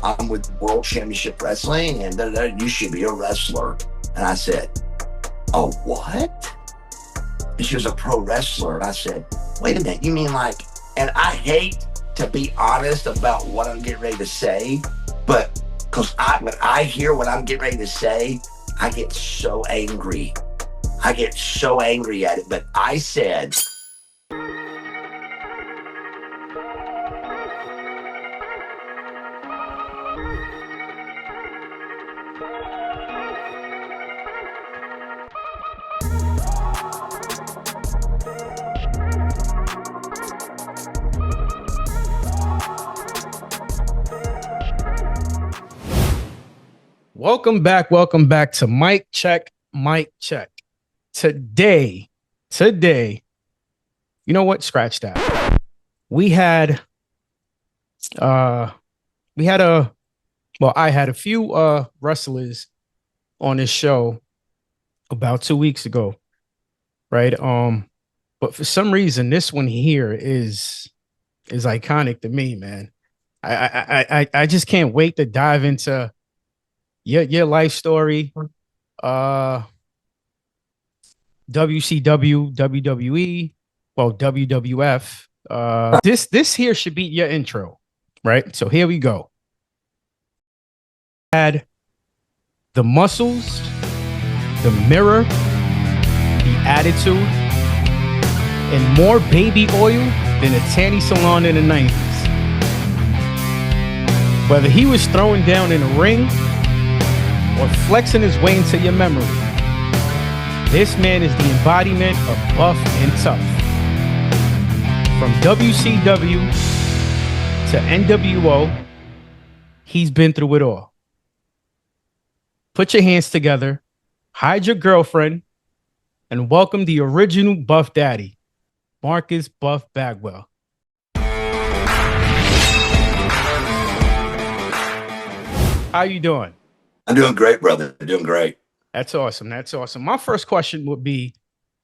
I'm with World Championship Wrestling and you should be a wrestler. And I said, a what? And she was a pro wrestler. And I said, wait a minute, you mean like, and I hate to be honest about what I'm getting ready to say, but because when I hear what I'm getting ready to say, I get so angry. I get so angry at it. But I said, Welcome back to Mic Check. Today, you know what? Scratch that. I had a few wrestlers on this show about 2 weeks ago, right? But for some reason, this one here is iconic to me, man. I just can't wait to dive into your life story, WCW, WWE, WWF. This here should be your intro, right? So here we go. Had the muscles, the mirror, the attitude, and more baby oil than a tanning salon in the 90s. Whether he was throwing down in a ring or flexing his way into your memory, this man is the embodiment of buff and tough. From WCW to NWO, he's been through it all. Put your hands together, hide your girlfriend, and welcome the original Buff Daddy, Marcus Buff Bagwell. How you doing? I'm doing great, brother. I'm doing great. That's awesome. My first question would be,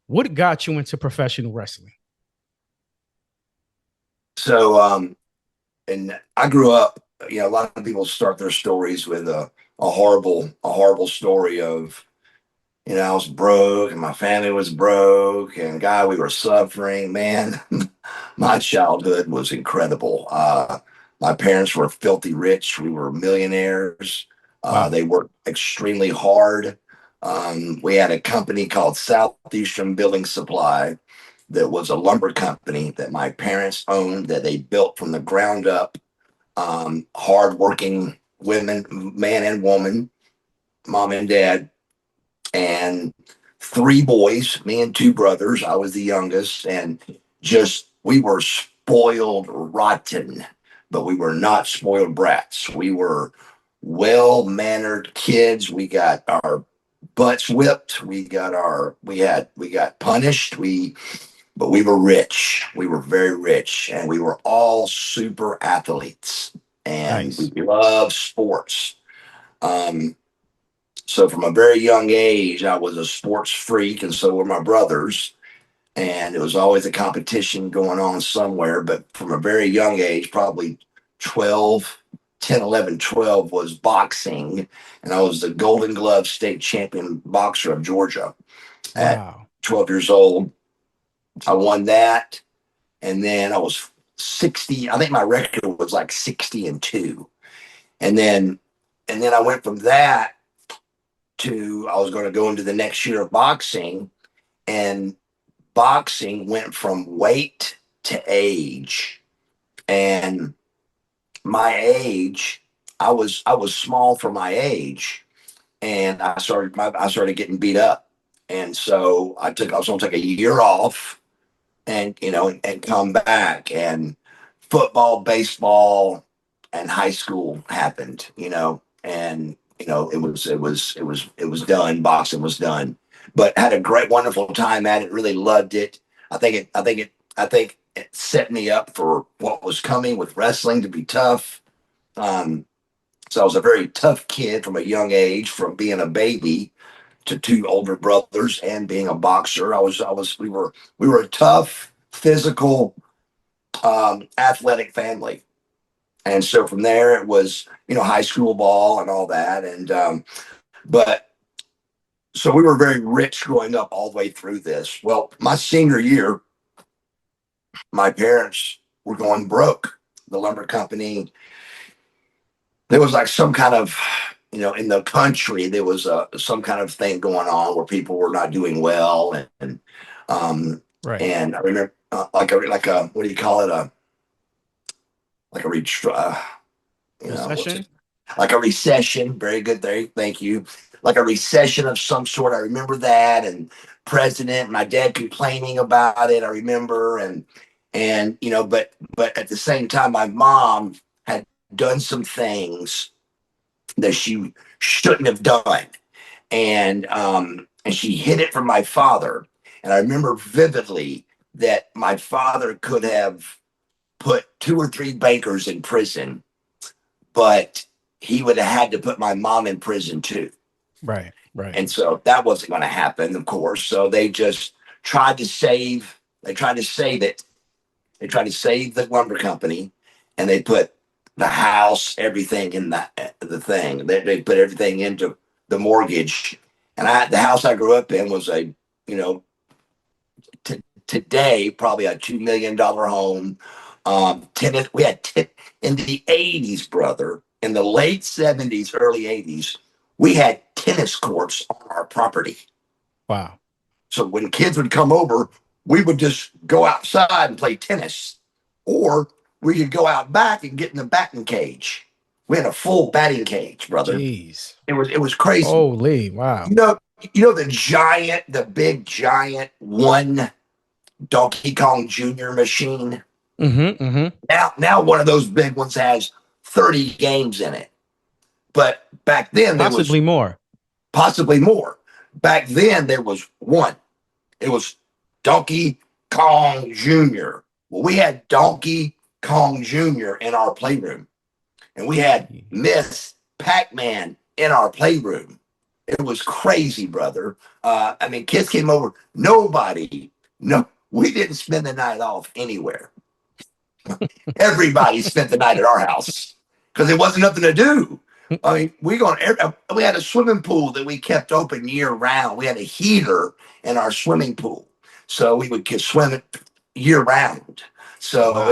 what got you into professional wrestling? So, and I grew up, a lot of people start their stories with a horrible story of, I was broke and my family was broke and God, we were suffering, man. My childhood was incredible. My parents were filthy rich. We were millionaires. Wow. They worked extremely hard. We had a company called Southeastern Building Supply that was a lumber company that my parents owned, that they built from the ground up. Hardworking women, man and woman, mom and dad, and 3 boys, me and 2 brothers. I was the youngest, and we were spoiled rotten, but we were not spoiled brats. We were well-mannered kids. We got our butts whipped. We got punished. But we were rich. We were very rich, and we were all super athletes, and Nice. we loved sports. So from a very young age, I was a sports freak, and so were my brothers. And it was always a competition going on somewhere. But from a very young age, probably 12, 10, 11, 12 was boxing. And I was the Golden Glove state champion boxer of Georgia at 12 years old. I won that. And then I was 60. I think my record was like 60-2. And then I went from that to, I was going to go into the next year of boxing, and boxing went from weight to age. And my age, I was small for my age, and I started getting beat up. And so I was going to take a year off and come back, and football, baseball, and high school happened, and it was done. Boxing was done, but had a great, wonderful time at it. Really loved it. I think it set me up for what was coming with wrestling, to be tough. So I was a very tough kid from a young age, from being a baby to 2 older brothers and being a boxer. We were a tough, physical, athletic family. And so from there, it was, high school ball and all that. But so we were very rich growing up all the way through this. Well, my senior year, my parents were going broke. The lumber company, there was like some kind of, in the country, there was some kind of thing going on where people were not doing well. Um, Right. and I remember like a, what do you call it? Like a, what's it? Recession. Like a recession. Very good. There. Thank you. Like a recession of some sort. I remember that. And president, my dad complaining about it. I remember. But at the same time, my mom had done some things that she shouldn't have done. And she hid it from my father. And I remember vividly that my father could have put two or three bankers in prison, but he would have had to put my mom in prison too. Right. Right. And so that wasn't going to happen, of course. So they just tried to save, they tried to save it. They tried to save the lumber company, and they put the house, everything in the thing. They put everything into the mortgage. And the house I grew up in was you know, today probably a $2 million home. Tennis. We had in the '80s, brother. In the late '70s, early '80s, we had tennis courts on our property. Wow. So when kids would come over, we would just go outside and play tennis, or we could go out back and get in the batting cage. We had a full batting cage, brother. Jeez. It was crazy. Holy. Wow. You know, the big giant one Donkey Kong Junior machine. Mm-hmm. Mm-hmm. Now one of those big ones has 30 games in it. But back then there was Possibly more. possibly more. Back then there was one. It was Donkey Kong Jr. Well, we had Donkey Kong Jr. in our playroom, and we had Miss Pac-Man in our playroom. It was crazy, brother. I mean, kids came over. No, we didn't spend the night off anywhere. Everybody spent the night at our house because there wasn't nothing to do. I mean, we had a swimming pool that we kept open year round. We had a heater in our swimming pool, so we would swim it year round. So Wow.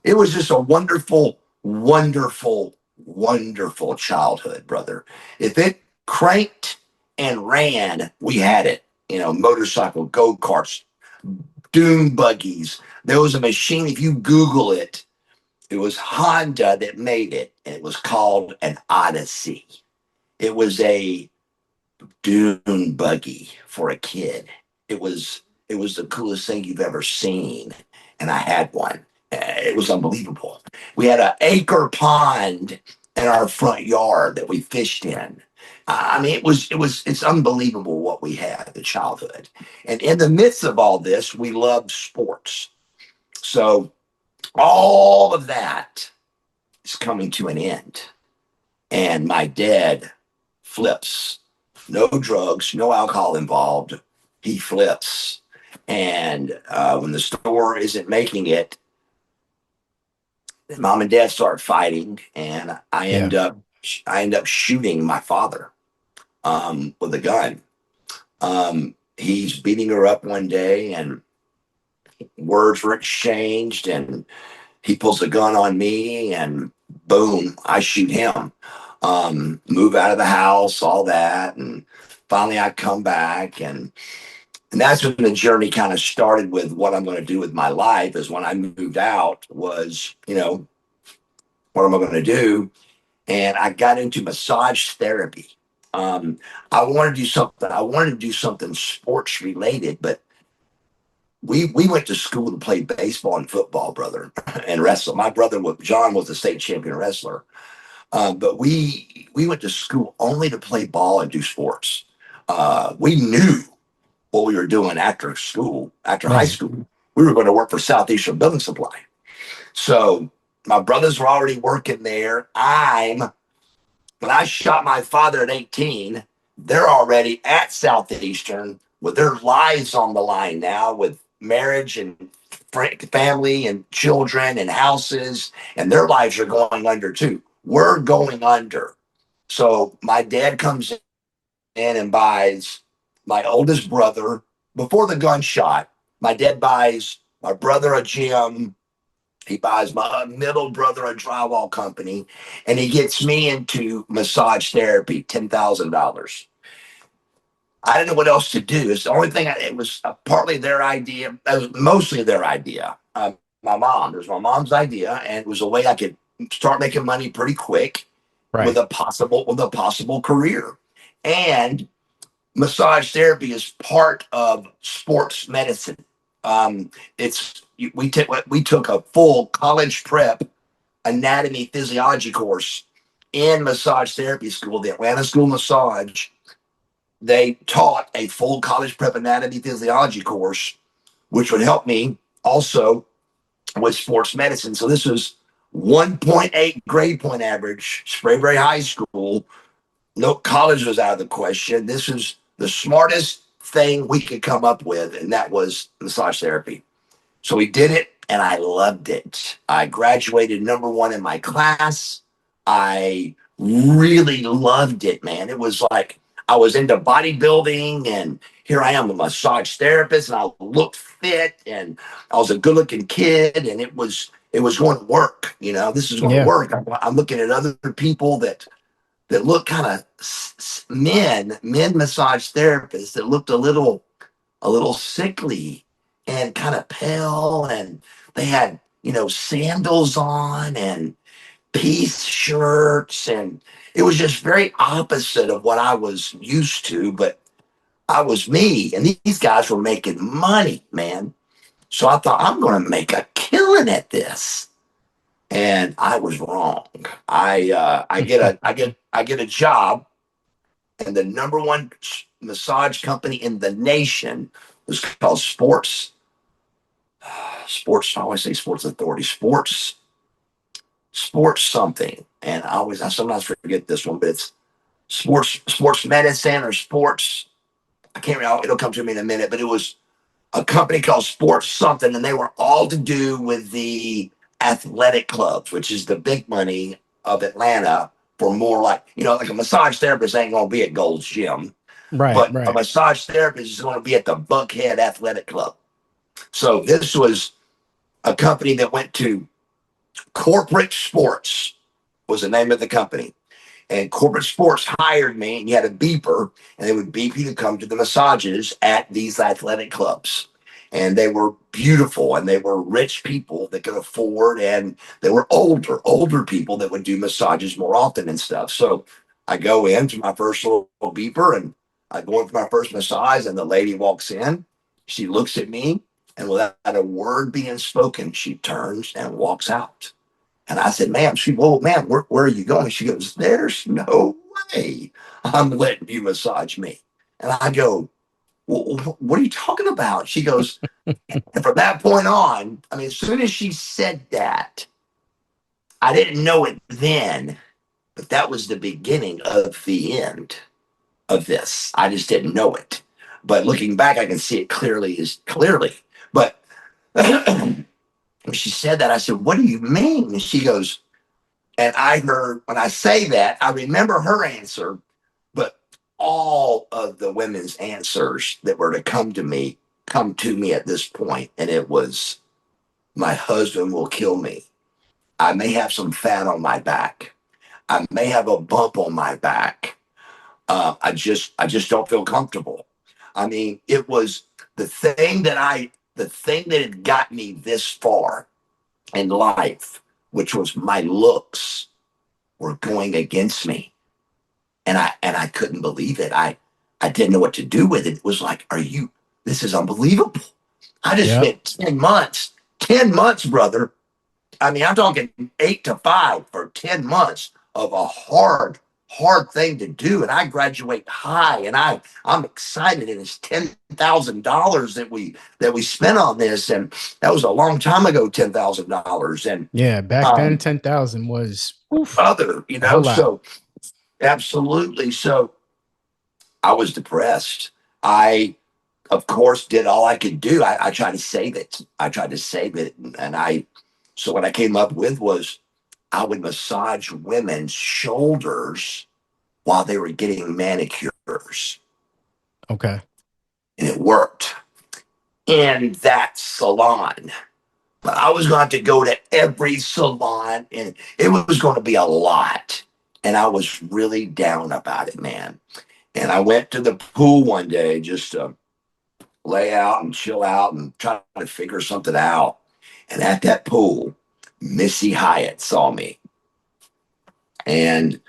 it was just a wonderful, wonderful, wonderful childhood, brother. If it cranked and ran, we had it. Motorcycle, go karts, dune buggies. There was a machine. If you Google it, it was Honda that made it, and it was called an Odyssey. It was a dune buggy for a kid. It was the coolest thing you've ever seen, and I had one. It was unbelievable. We had an acre pond in our front yard that we fished in. I mean, it's unbelievable what we had the childhood, and in the midst of all this, we loved sports. So all of that is coming to an end. And my dad flips. No drugs, no alcohol involved. He flips. And when the store isn't making it, mom and dad start fighting, and Yeah. I end up shooting my father with a gun. He's beating her up one day, and words were exchanged, and he pulls a gun on me, and boom, I shoot him. Move out of the house, all that, and finally I come back, and that's when the journey kind of started with what I'm going to do with my life. Is when I moved out, was what am I going to do? And I got into massage therapy. Um, I wanted to do something. I wanted to do something sports related, but we went to school to play baseball and football, brother, and wrestle. My brother John was a state champion wrestler, but we went to school only to play ball and do sports. We knew what we were doing after school, after high Right. school. We were going to work for Southeastern Building Supply. So my brothers were already working there. When I shot my father at 18, they're already at Southeastern with their lives on the line now, with marriage and family and children and houses, and their lives are going under too. We're going under. So my dad comes in and buys my oldest brother before the gunshot. My dad buys my brother a gym. He buys my middle brother a drywall company, and he gets me into massage therapy, $10,000. I didn't know what else to do. It's the only thing. It was partly their idea. It was mostly their idea. My mom. It was my mom's idea, and it was a way I could start making money pretty quick Right. with a possible career. And massage therapy is part of sports medicine. It's we took a full college prep anatomy physiology course in massage therapy school, the Atlanta School of Massage. They taught a full college prep anatomy physiology course, which would help me also with sports medicine. So this was 1.8 grade point average, Sprayberry High School. No college was out of the question. This is the smartest thing we could come up with, and that was massage therapy. So we did it, and I loved it. I graduated number one in my class. I really loved it, man. It was like I was into bodybuilding, and here I am, a massage therapist, and I looked fit, and I was a good-looking kid, and it was going to work. This is going to Yeah. work. I'm looking at other people that look kind of men massage therapists that looked a little sickly and kind of pale, and they had sandals on and piece shirts, and it was just very opposite of what I was used to. But I was me, and these guys were making money, man. So I thought I'm going to make a killing at this, and I was wrong. I get a job, and the number one massage company in the nation was called Sports. I always say Sports Authority, Sports something, and I sometimes forget this one, but it's Sports Medicine or Sports. I can't remember. It'll come to me in a minute, but it was a company called Sports something, and they were all to do with the athletic clubs, which is the big money of Atlanta. For more like a massage therapist ain't gonna be at Gold's Gym, Right. but a Right. massage therapist is gonna be at the Buckhead Athletic Club. So this was a company that went to Corporate Sports was the name of the company. And Corporate Sports hired me, and you had a beeper, and they would beep you to come to the massages at these athletic clubs. And they were beautiful, and they were rich people that could afford, and they were older people that would do massages more often and stuff. So I go into my first little beeper, and I go in for my first massage, and the lady walks in. She looks at me, and without a word being spoken, she turns and walks out. And I said, ma'am, well, ma'am, where are you going? She goes, there's no way I'm letting you massage me. And I go, well, what are you talking about? She goes, and from that point on, I mean, as soon as she said that, I didn't know it then, but that was the beginning of the end of this. I just didn't know it. But looking back, I can see it clearly. But when she said that, I said, what do you mean? And she goes, and I heard when I say that, I remember her answer, but all of the women's answers that were to come to me at this point, and it was, my husband will kill me. I may have some fat on my back. I may have a bump on my back. I just don't feel comfortable. I mean, it was the thing that had got me this far in life, which was my looks were going against me, and I couldn't believe it. I didn't know what to do with it. It was like, this is unbelievable. I just Yep. spent 10 months, brother. I mean, I'm talking 8 to 5 for 10 months of a hard thing to do. And I graduate high, and I'm excited. And it's $10,000 that we spent on this. And that was a long time ago, $10,000. And Yeah. Back then, um 10,000 was oof, other, a whole lot. so absolutely. So I was depressed. I of course, did all I could do. I tried to save it. I tried to save it. So what I came up with was I would massage women's shoulders while they were getting manicures. Okay. And it worked in that salon. But I was going to have to go to every salon, and it was going to be a lot. And I was really down about it, man. And I went to the pool one day just to lay out and chill out and try to figure something out. And at that pool, Missy Hyatt saw me. And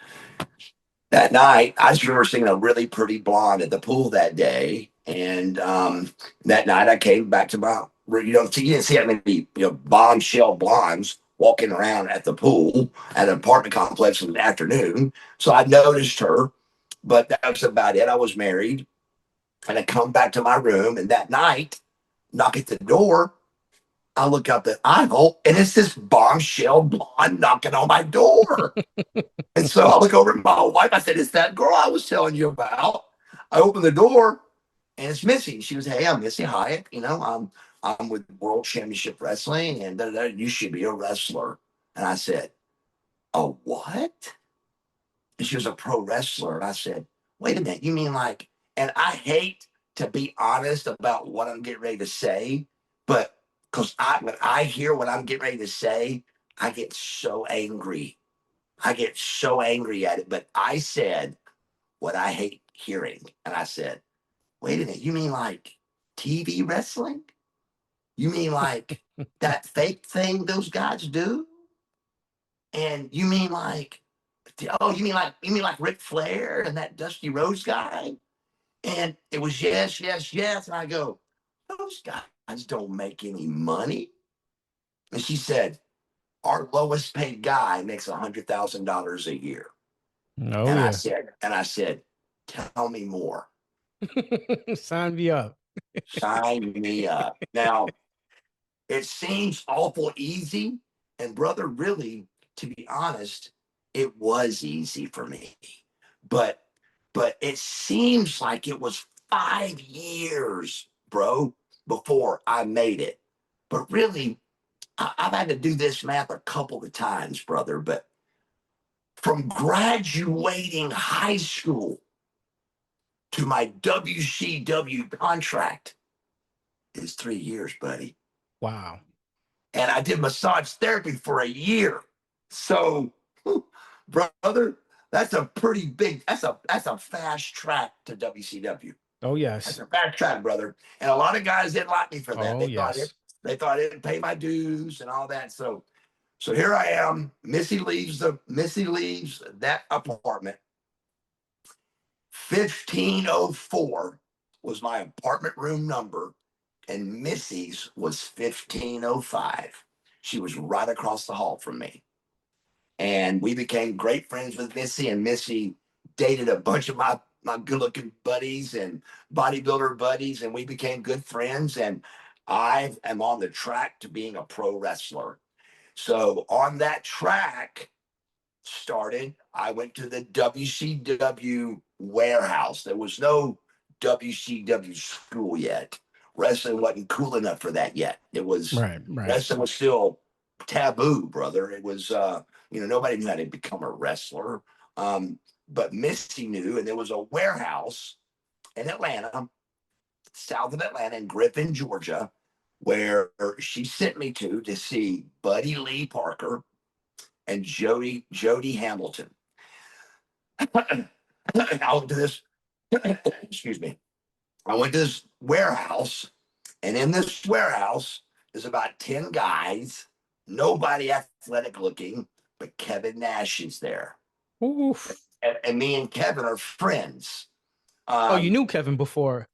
that night, I just remember seeing a really pretty blonde at the pool that day. And that night, I came back to my, you didn't see that many, bombshell blondes walking around at the pool at an apartment complex in the afternoon. So I noticed her, but that was about it. I was married, and I come back to my room, and that night, knock at the door. I look out the eye hole, and it's this bombshell blonde knocking on my door. And so I look over at my wife. I said, "It's that girl I was telling you about." I open the door, and it's Missy. She was, "Hey, I'm Missy Hyatt. I'm with World Championship Wrestling, and you should be a wrestler." And I said, "A what?" And she was a pro wrestler. And I said, "Wait a minute, you mean like?" And I hate to be honest about what I'm getting ready to say, but because when I hear what I'm getting ready to say, I get so angry. I get so angry at it. But I said what I hate hearing. And I said, "Wait a minute, you mean like TV wrestling? You mean like that fake thing those guys do? And you mean like, oh, you mean like Ric Flair and that Dusty Rhodes guy?" And it was yes, yes, yes. And I go, "Those guys don't make any money." And she said, "Our lowest paid guy makes $100,000 a year." Oh yeah. And I said, "Tell me more. Sign me up. Sign me up." Now, it seems awful easy. And brother, really, to be honest, it was easy for me. But it seems like it was 5 years, bro, before I made it. But really, I've had to do this math a couple of times, brother. But from graduating high school to my WCW contract is 3 years, buddy. Wow. And I did massage therapy for a year. So, brother, that's a pretty big. That's a fast track to WCW. Oh That's yes. a fast track, brother. And a lot of guys didn't like me for that. Oh yes. They thought it didn't pay my dues and all that. So here I am. Missy leaves that apartment. 1504 was my apartment room number, and Missy's was 1505. She was right across the hall from me. And we became great friends with Missy, and Missy dated a bunch of my good looking buddies and bodybuilder buddies, and we became good friends. And I am on the track to being a pro wrestler. So on that track, I went to the WCW warehouse. There was no WCW school yet. Wrestling wasn't cool enough for that yet. It was Right. Right. Wrestling was still taboo, brother. It was nobody knew how to become a wrestler. But Misty knew, and there was a warehouse in Atlanta, south of Atlanta, in Griffin, Georgia, where she sent me to see Buddy Lee Parker and Jody Hamilton. I went to this, excuse me. I went to this warehouse, and in this warehouse is about 10 guys, nobody athletic looking, but Kevin Nash is there. Oof. And me and Kevin are friends. Oh, you Um, knew Kevin before.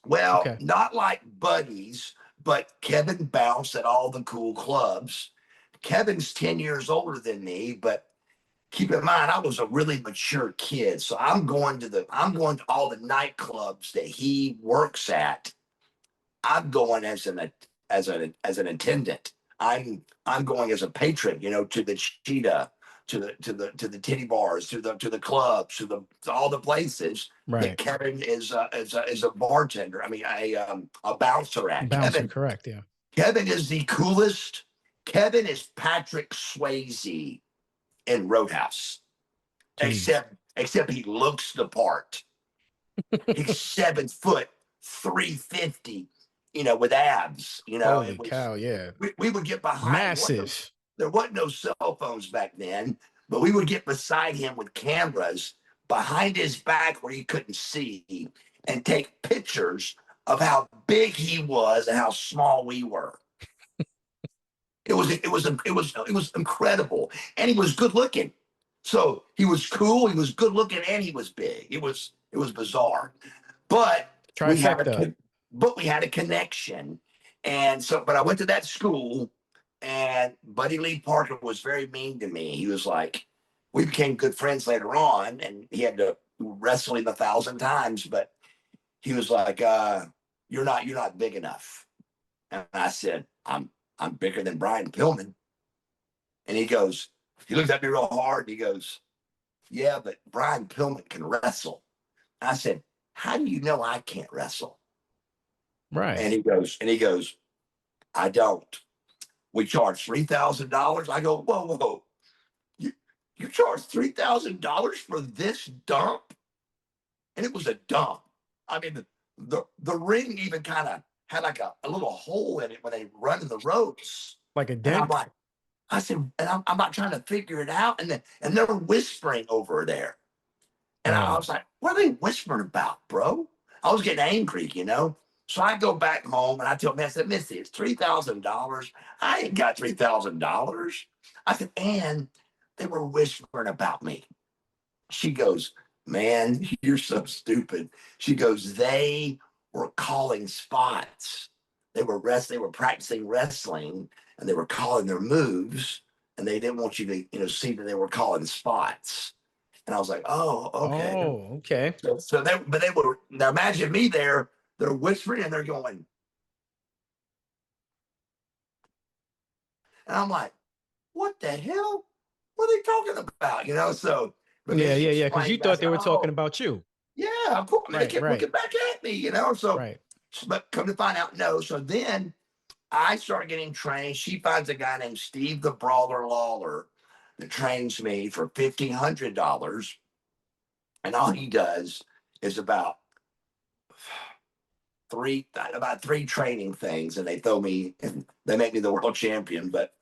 well, Okay. not like buddies, but Kevin bounced at all the cool clubs. Kevin's 10 years older than me, but keep in mind I was a really mature kid. So I'm going to all the nightclubs that he works at. I'm going as an attendant. I'm going as a patron, to the Cheetah, to the titty bars, to the clubs, to all the places that Right. Kevin is a bartender. I mean, a bouncer at. Bouncer, correct. Yeah. Kevin is the coolest. Kevin is Patrick Swayze in Roadhouse, Jeez. except he looks the part. He's 7 foot, 350, with abs. It Holy was cow. Yeah. we would get behind. Massive. There wasn't no cell phones back then, but we would get beside him with cameras behind his back where he couldn't see and take pictures of how big he was and how small we were. It was incredible, and he was good looking. So he was cool, he was good looking, and he was big. It was bizarre, but we had Trifecta. we had a connection, and so but I went to that school, and Buddy Lee Parker was very mean to me. He was like, we became good friends later on, and he had to wrestle him 1,000 times, but he was like, you're not big enough. And I said, I'm bigger than Brian Pillman. And he looked at me real hard. And he goes, yeah, but Brian Pillman can wrestle. I said, how do you know I can't wrestle? Right. And he goes, I don't. We charge $3,000. I go, whoa, whoa. You charge $3,000 for this dump? And it was a dump. I mean, the ring even kind of had like a little hole in it when they run in the ropes. Like a And I'm dent. like, I said, and I'm not trying to figure it out. And they're whispering over there. And I Wow. was like, what are they whispering about, bro? I was getting angry. So I go back home and I tell me, I said, Missy, it's $3,000. I ain't got $3,000. I said, and they were whispering about me. She goes, man, you're so stupid. She goes, they were calling spots. They were practicing wrestling and they were calling their moves and they didn't want you to, see that they were calling spots. And I was like, oh, okay. Oh, okay. So they were, now imagine me there, they're whispering and they're going, and I'm like, what the hell? What are they talking about? But then Yeah, she yeah, yeah. Because you explained, I thought they said, were talking oh, about you. yeah, of course. I mean, they Right, kept right, looking back. So, right. but come to find out, no. So then I start getting trained. She finds a guy named Steve the Brawler Lawler that trains me for $1,500. And all he does is about three training things, and they throw me and they make me the world champion. But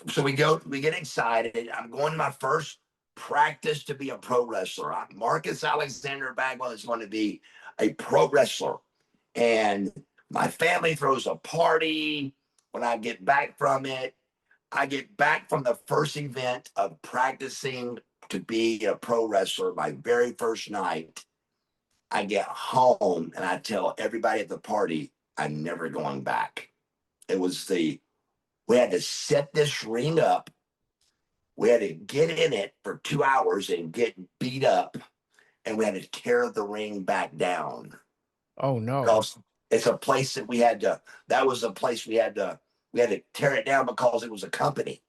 so we get excited. I'm going to my first practice to be a pro wrestler. Marcus Alexander Bagwell is going to be a pro wrestler. And my family throws a party when I get back from it. I get back from the first event of practicing to be a pro wrestler, my very first night. I get home and I tell everybody at the party, I'm never going back. We had to set this ring up. We had to get in it for 2 hours and get beat up. And we had to tear the ring back down. Oh no. Because it's a place that was a place we had to tear it down because it was a company.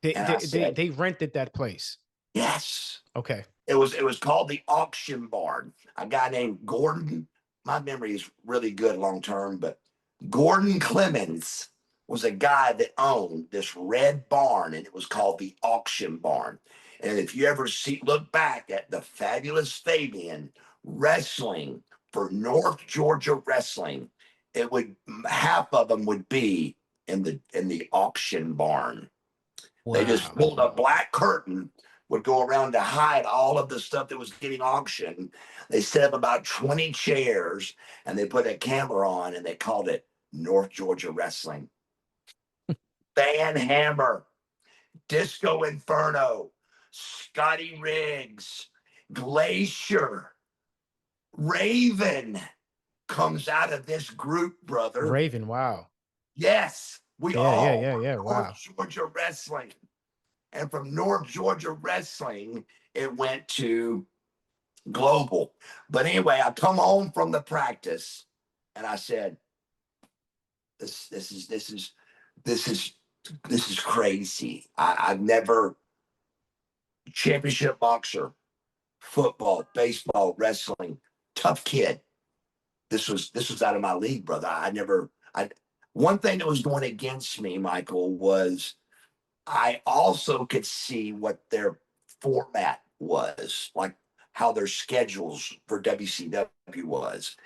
They And I they they, said, they rented that place. yes. Okay. It was called the Auction Barn. A guy named Gordon. My memory is really good long term, but Gordon Clemens was a guy that owned this red barn, and it was called the Auction Barn. And if you ever look back at the fabulous Fabian wrestling for North Georgia Wrestling, it would half of them would be in the Auction Barn. They just Wow. pulled a black curtain, would go around to hide all of the stuff that was getting auctioned. They set up about 20 chairs and they put a camera on and they called it North Georgia Wrestling. Van Hammer, Disco Inferno, Scotty Riggs, Glacier, Raven comes out of this group, brother. Raven. Wow. Yes, we Yeah, yeah, all yeah, were yeah. North Wow. Georgia Wrestling. And from North Georgia Wrestling, it went to Global. But anyway, I come home from the practice and I said, this is crazy. I've never championship boxer, football, baseball, wrestling, tough kid. This was out of my league, brother. I one thing that was going against me, Michael, was I also could see what their format was, like how their schedules for WCW was.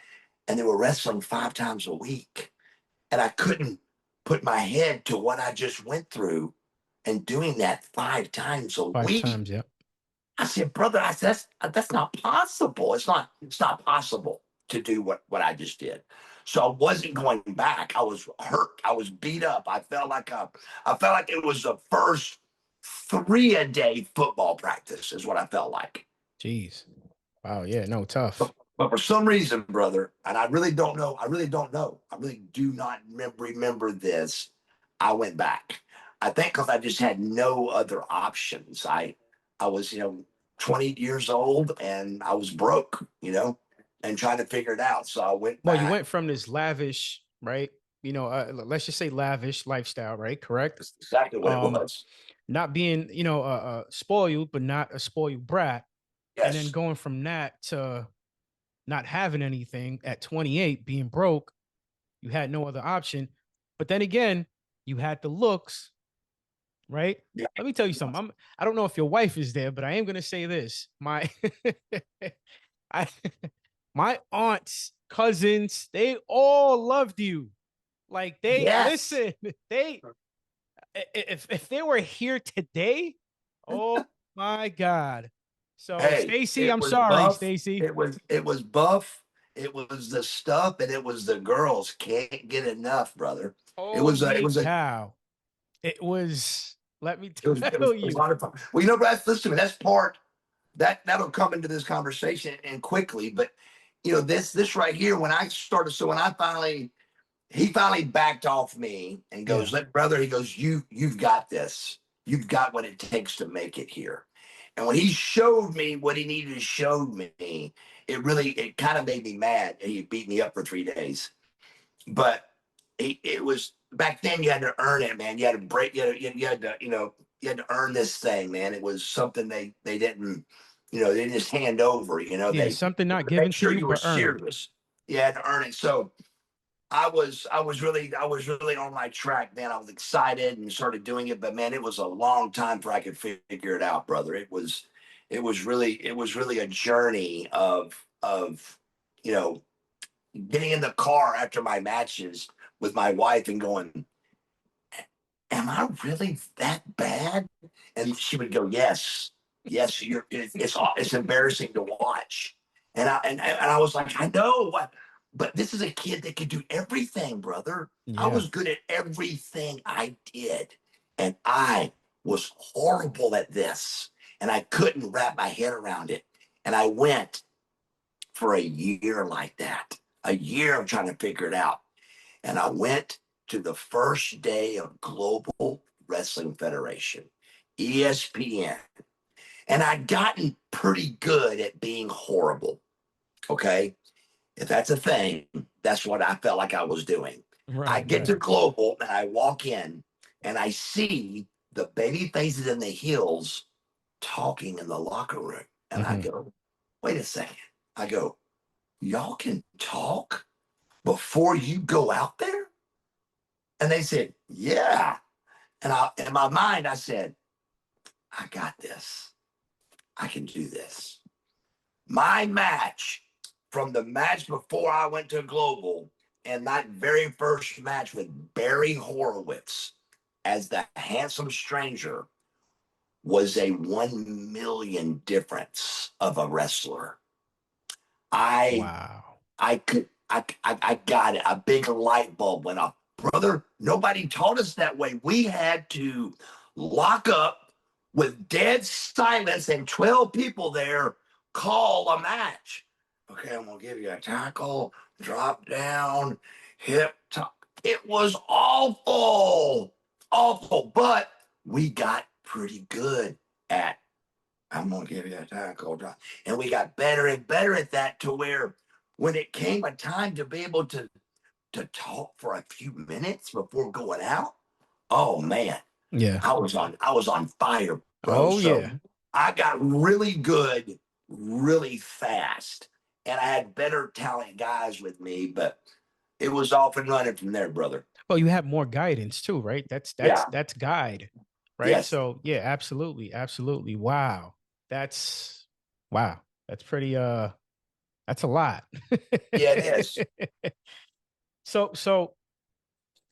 And they were wrestling 5 times a week. And I couldn't put my head to what I just went through and doing that 5 times a 5 times. week. Yep. I said, brother, I said, that's not possible. It's not possible to do what I just did. So I wasn't going back. I was hurt. I was beat up. I felt like it was the first 3 a day football practice is what I felt like. Jeez. Wow. Yeah. No, tough. But for some reason, brother, and I really don't know, I really don't know. I really do not remember this. I went back. I think because I just had no other options. I was, 20 years old and I was broke, and trying to figure it out. So I went Well, you back. went from this lavish, right? Let's just say lavish lifestyle, right? Correct. That's exactly what it Um, was. Not being, spoiled, but not a spoiled brat, and then Yes. going from that to not having anything at 28, being broke. You had no other option. But then again, you had the looks, right? Yeah. Let me tell you something. I don't know if your wife is there, but I am gonna say this. I my aunts, cousins, they all loved you. Like they Yes. listen, they if they were here today, oh my God. So Hey, Stacy, it I'm was sorry, Buff. Stacy. It was Buff. It was the stuff, and it was the girls. Can't get enough, brother. It was a, it Holy was a, cow. It was, let me it was, it was, tell it was a you. lot of fun. Well, listen to me. That's part that'll come into this conversation and quickly. But this right here, when I started, so when I finally he finally backed off me and goes, Yeah. "Let brother," he goes, you've got this. You've got what it takes to make it here. And when he showed me what he needed to show me, it kind of made me mad. He beat me up for 3 days. But it was back then you had to earn it, man. You had to break, you had to earn this thing, man. It was something they didn't, they didn't just hand over, Yeah. they Something not make given to sure you, you were but earned. serious. You had to earn it. So I was really on my track, man. I was excited and started doing it, but man, it was a long time before I could figure it out, brother. It was really a journey of you know getting in the car after my matches with my wife and going, "Am I really that bad?" And she would go, "Yes, yes, it's embarrassing to watch." And I was like, "I know what." But this is a kid that could do everything, brother. I Yeah. was good at everything I did. And I was horrible at this. And I couldn't wrap my head around it. And I went for a year like that, a year of trying to figure it out. And I went to the first day of Global Wrestling Federation, ESPN. And I'd gotten pretty good at being horrible. Okay. If that's a thing, that's what I felt like I was doing. I Right. get Right. to Global and I walk in and I see the baby faces and the heels talking in the locker room. And I Hmm. go, wait a second. I go, y'all can talk before you go out there? And they said, yeah. And in my mind, I said, I got this. I can do this. My match from the match before I went to Global and that very first match with Barry Horowitz as the handsome stranger was a 1 million difference of a wrestler. I Wow. I got it. A big light bulb went off. Brother, nobody taught us that way. We had to lock up with dead silence and 12 people there call a match. Okay, I'm gonna give you a tackle, drop down, hip top. It was awful, awful, but we got pretty good at I'm gonna give you a tackle drop. And we got better and better at that to where when it came a time to be able to talk for a few minutes before going out, oh man, Yeah. I was on fire, bro. Oh So yeah. I got really good really fast, and I had better talent guys with me, but it was off and running from there, brother. Well, you have more guidance too, right? Yeah. That's guide, right? Yes. So yeah, absolutely, absolutely. Wow. That's wow. That's pretty that's a lot. Yeah, it is. So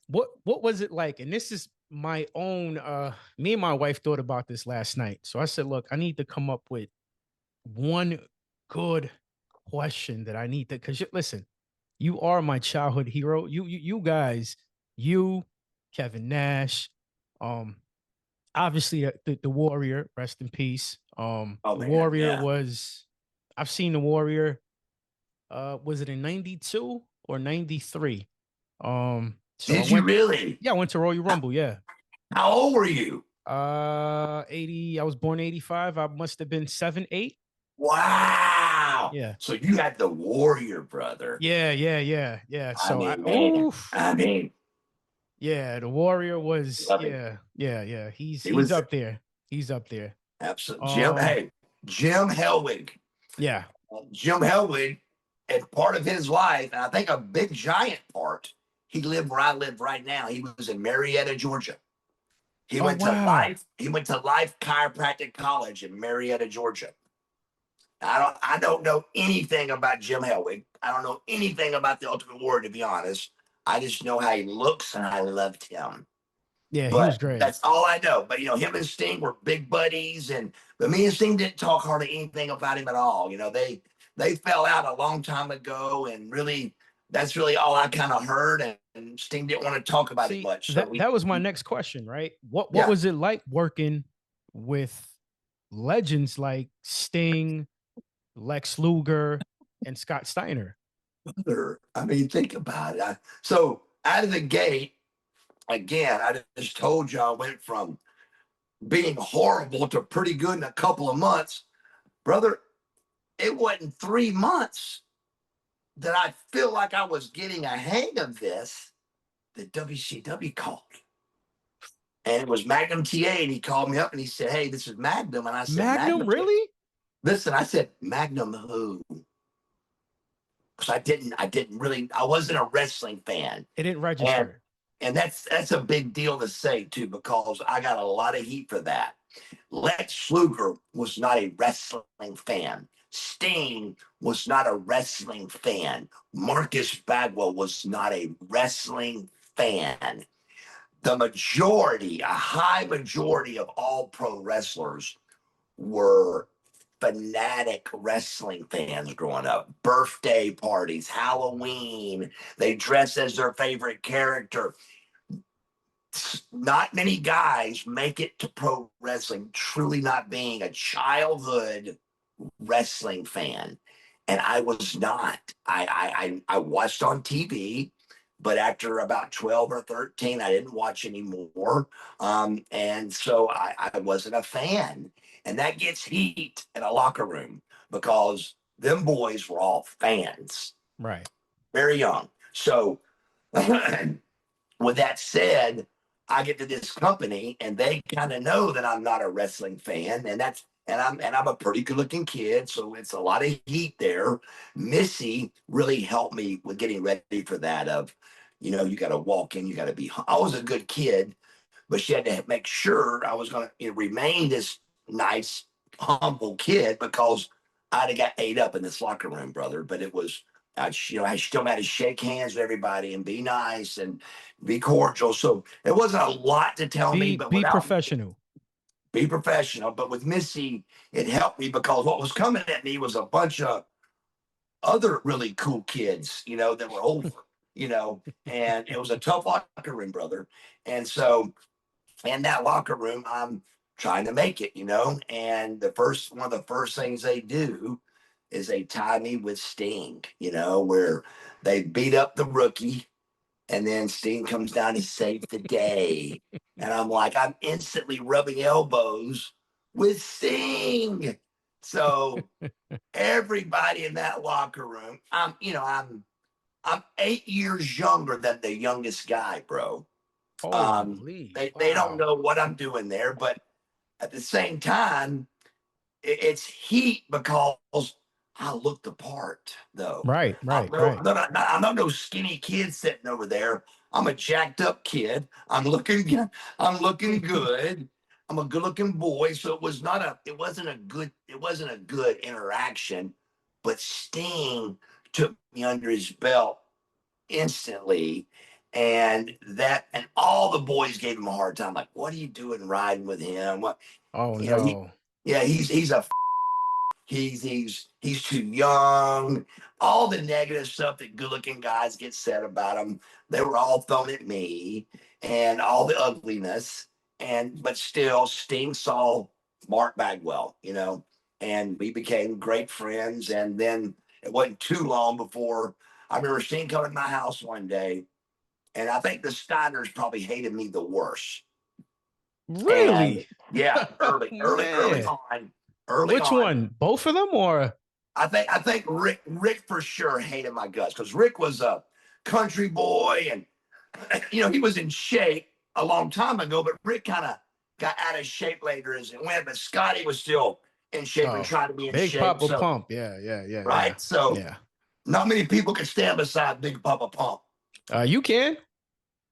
what was it like? And this is my own me and my wife thought about this last night. So I said, look, I need to come up with one good question that I need to because listen, you are my childhood hero. You guys, you, Kevin Nash, um, obviously the Warrior, rest in peace. Oh The man, Warrior yeah. was I've seen the Warrior. Was it in 92 or 93? So I Did you went, really? yeah, I went to Royal How, Rumble, yeah. how old were you? 80, I was born 85. I must have been 7, 8. Wow. Yeah. So you had the warrior brother. Yeah. I So mean, man. I mean, yeah, the Warrior was, love him. yeah. He He's was up there. He's up there. absolute Jim. Um, Hey, Jim Hellwig. yeah. Jim Hellwig, and part of his life, and I think a big giant part, he lived where I live right now. He was in Marietta, Georgia. He Oh went to wow. Life. He went to Life Chiropractic College in Marietta, Georgia. I don't know anything about Jim Hellwig. I don't know anything about the Ultimate Warrior, to be honest. I just know how he looks, and I loved him. Yeah, he was But great. that's all I know. But him and Sting were big buddies, and but me and Sting didn't talk hardly anything about him at all. They fell out a long time ago, and really that's really all I kind of heard. And Sting didn't want to talk about it See, much. So that was my next question, right? What yeah, was it like working with legends like Sting, Lex Luger, and Scott Steiner? I mean, think about it. So out of the gate, again, I just told you I went from being horrible to pretty good in a couple of months, brother. It wasn't 3 months that I feel like I was getting a hang of this that WCW called. And it was Magnum TA, and he called me up and he said, "Hey, this is Magnum." And I said, Magnum, "Magnum? really? Listen," I said, "Magnum who?" Because I didn't really, I wasn't a wrestling fan. It didn't And register. and that's a big deal to say too, because I got a lot of heat for that. Lex Luger was not a wrestling fan. Sting was not a wrestling fan. Marcus Bagwell was not a wrestling fan. The majority, a high majority of all pro wrestlers were fanatic wrestling fans growing up. Birthday parties, Halloween, they dress as their favorite character. Not many guys make it to pro wrestling truly not being a childhood wrestling fan, and I was not. I watched on TV, but after about 12 or 13, I didn't watch anymore, and so I wasn't a fan, and that gets heat in a locker room because them boys were all fans, Right. very young. So with that said, I get to this company and they kind of know that I'm not a wrestling fan, and I'm a pretty good looking kid, so it's a lot of heat there. Missy really helped me with getting ready for that. You got to walk in, you got to be. I was a good kid, but she had to make sure I was going to remain this nice, humble kid because I'd have got ate up in this locker room, brother. But it was, I still had to shake hands with everybody and be nice and be cordial. So it wasn't a lot to tell me, but Be without professional. be professional. But with Missy, it helped me because what was coming at me was a bunch of other really cool kids, that were older, and it was a tough locker room, brother. And so in that locker room, I'm trying to make it, and one of the first things they do is they tie me with Sting, where they beat up the rookie, and then Sting comes down to save the day. And I'm instantly rubbing elbows with Sting. So everybody in that locker room, I'm 8 years younger than the youngest guy, bro. Holy They don't wow. know what I'm doing there, but at the same time, it's heat because I look the part, though. Right, right, right. I'm not no skinny kid sitting over there. I'm a jacked up kid. I'm looking good. I'm a good looking boy. So it wasn't a good interaction. But Sting took me under his belt instantly, and all the boys gave him a hard time. Like, what are you doing riding with him? What, Oh you know, no. he's a he's too young. All the negative stuff that good looking guys get said about him, they were all thrown at me, and all the ugliness. And but still, Sting saw Mark Bagwell, and we became great friends. And then it wasn't too long before I remember Sting coming to my house one day, and I think the Steiners probably hated me the worst. And Really? yeah, Man. early Which on, one? Both of them or I think Rick for sure hated my guts because Rick was a country boy, and he was in shape a long time ago, but Rick kind of got out of shape later as it went. But Scotty was still in shape and oh, trying to be in Big shape. Papa So Pump. Yeah, yeah, yeah, yeah. right, so Yeah. not many people could stand beside Big Papa Pump, You can.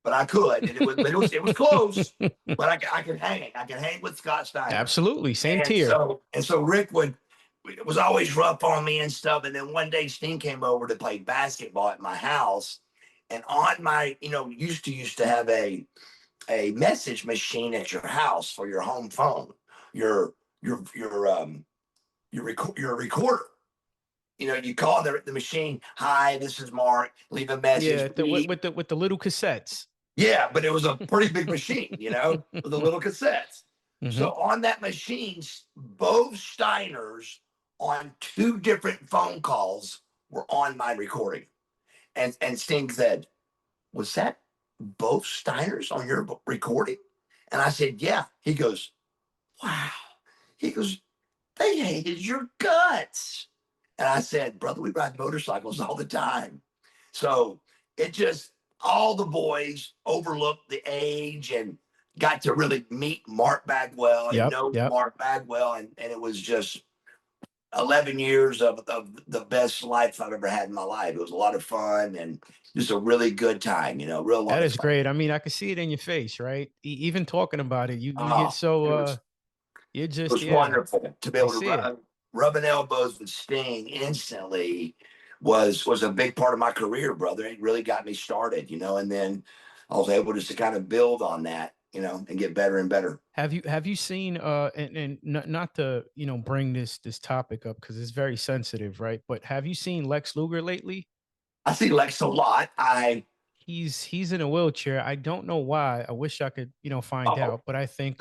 but I could, and it was close. But I could hang. I could hang with Scott Steiner. Absolutely. Same And tier. so Rick was always rough on me and stuff. And then one day Sting came over to play basketball at my house. And on my, used to have a message machine at your house for your home phone, your your recorder. You call the machine, hi, this is Mark, leave a Yeah, message. with the little cassettes. Yeah, but it was a pretty big machine, with the little cassettes. Hmm. So on that machine, both Steiners on two different phone calls were on my recording. And Sting said, was that both Steiners on your recording? And I said, yeah. He goes, wow. He goes, they hated your guts. And I said, brother, we ride motorcycles all the time. So it just, all the boys overlooked the age and got to really meet Mark Bagwell and Yep, know yep. Mark Bagwell. And it was just 11 years of the best life I've ever had in my life. It was a lot of fun and just a really good time, real lot That of is fun. great. I mean, I can see it in your face, right? Even talking about it, you get Oh, so it was you're It just was yeah. wonderful to be I able to see it. rubbing elbows with Sting instantly was a big part of my career, brother. It really got me started, and then I was able just to kind of build on that, and get better and better. Have you seen and not to bring this topic up because it's very sensitive, right? But have you seen Lex Luger lately? I see Lex a lot. He's in a wheelchair. I don't know why. I wish I could find Oh, out, but I think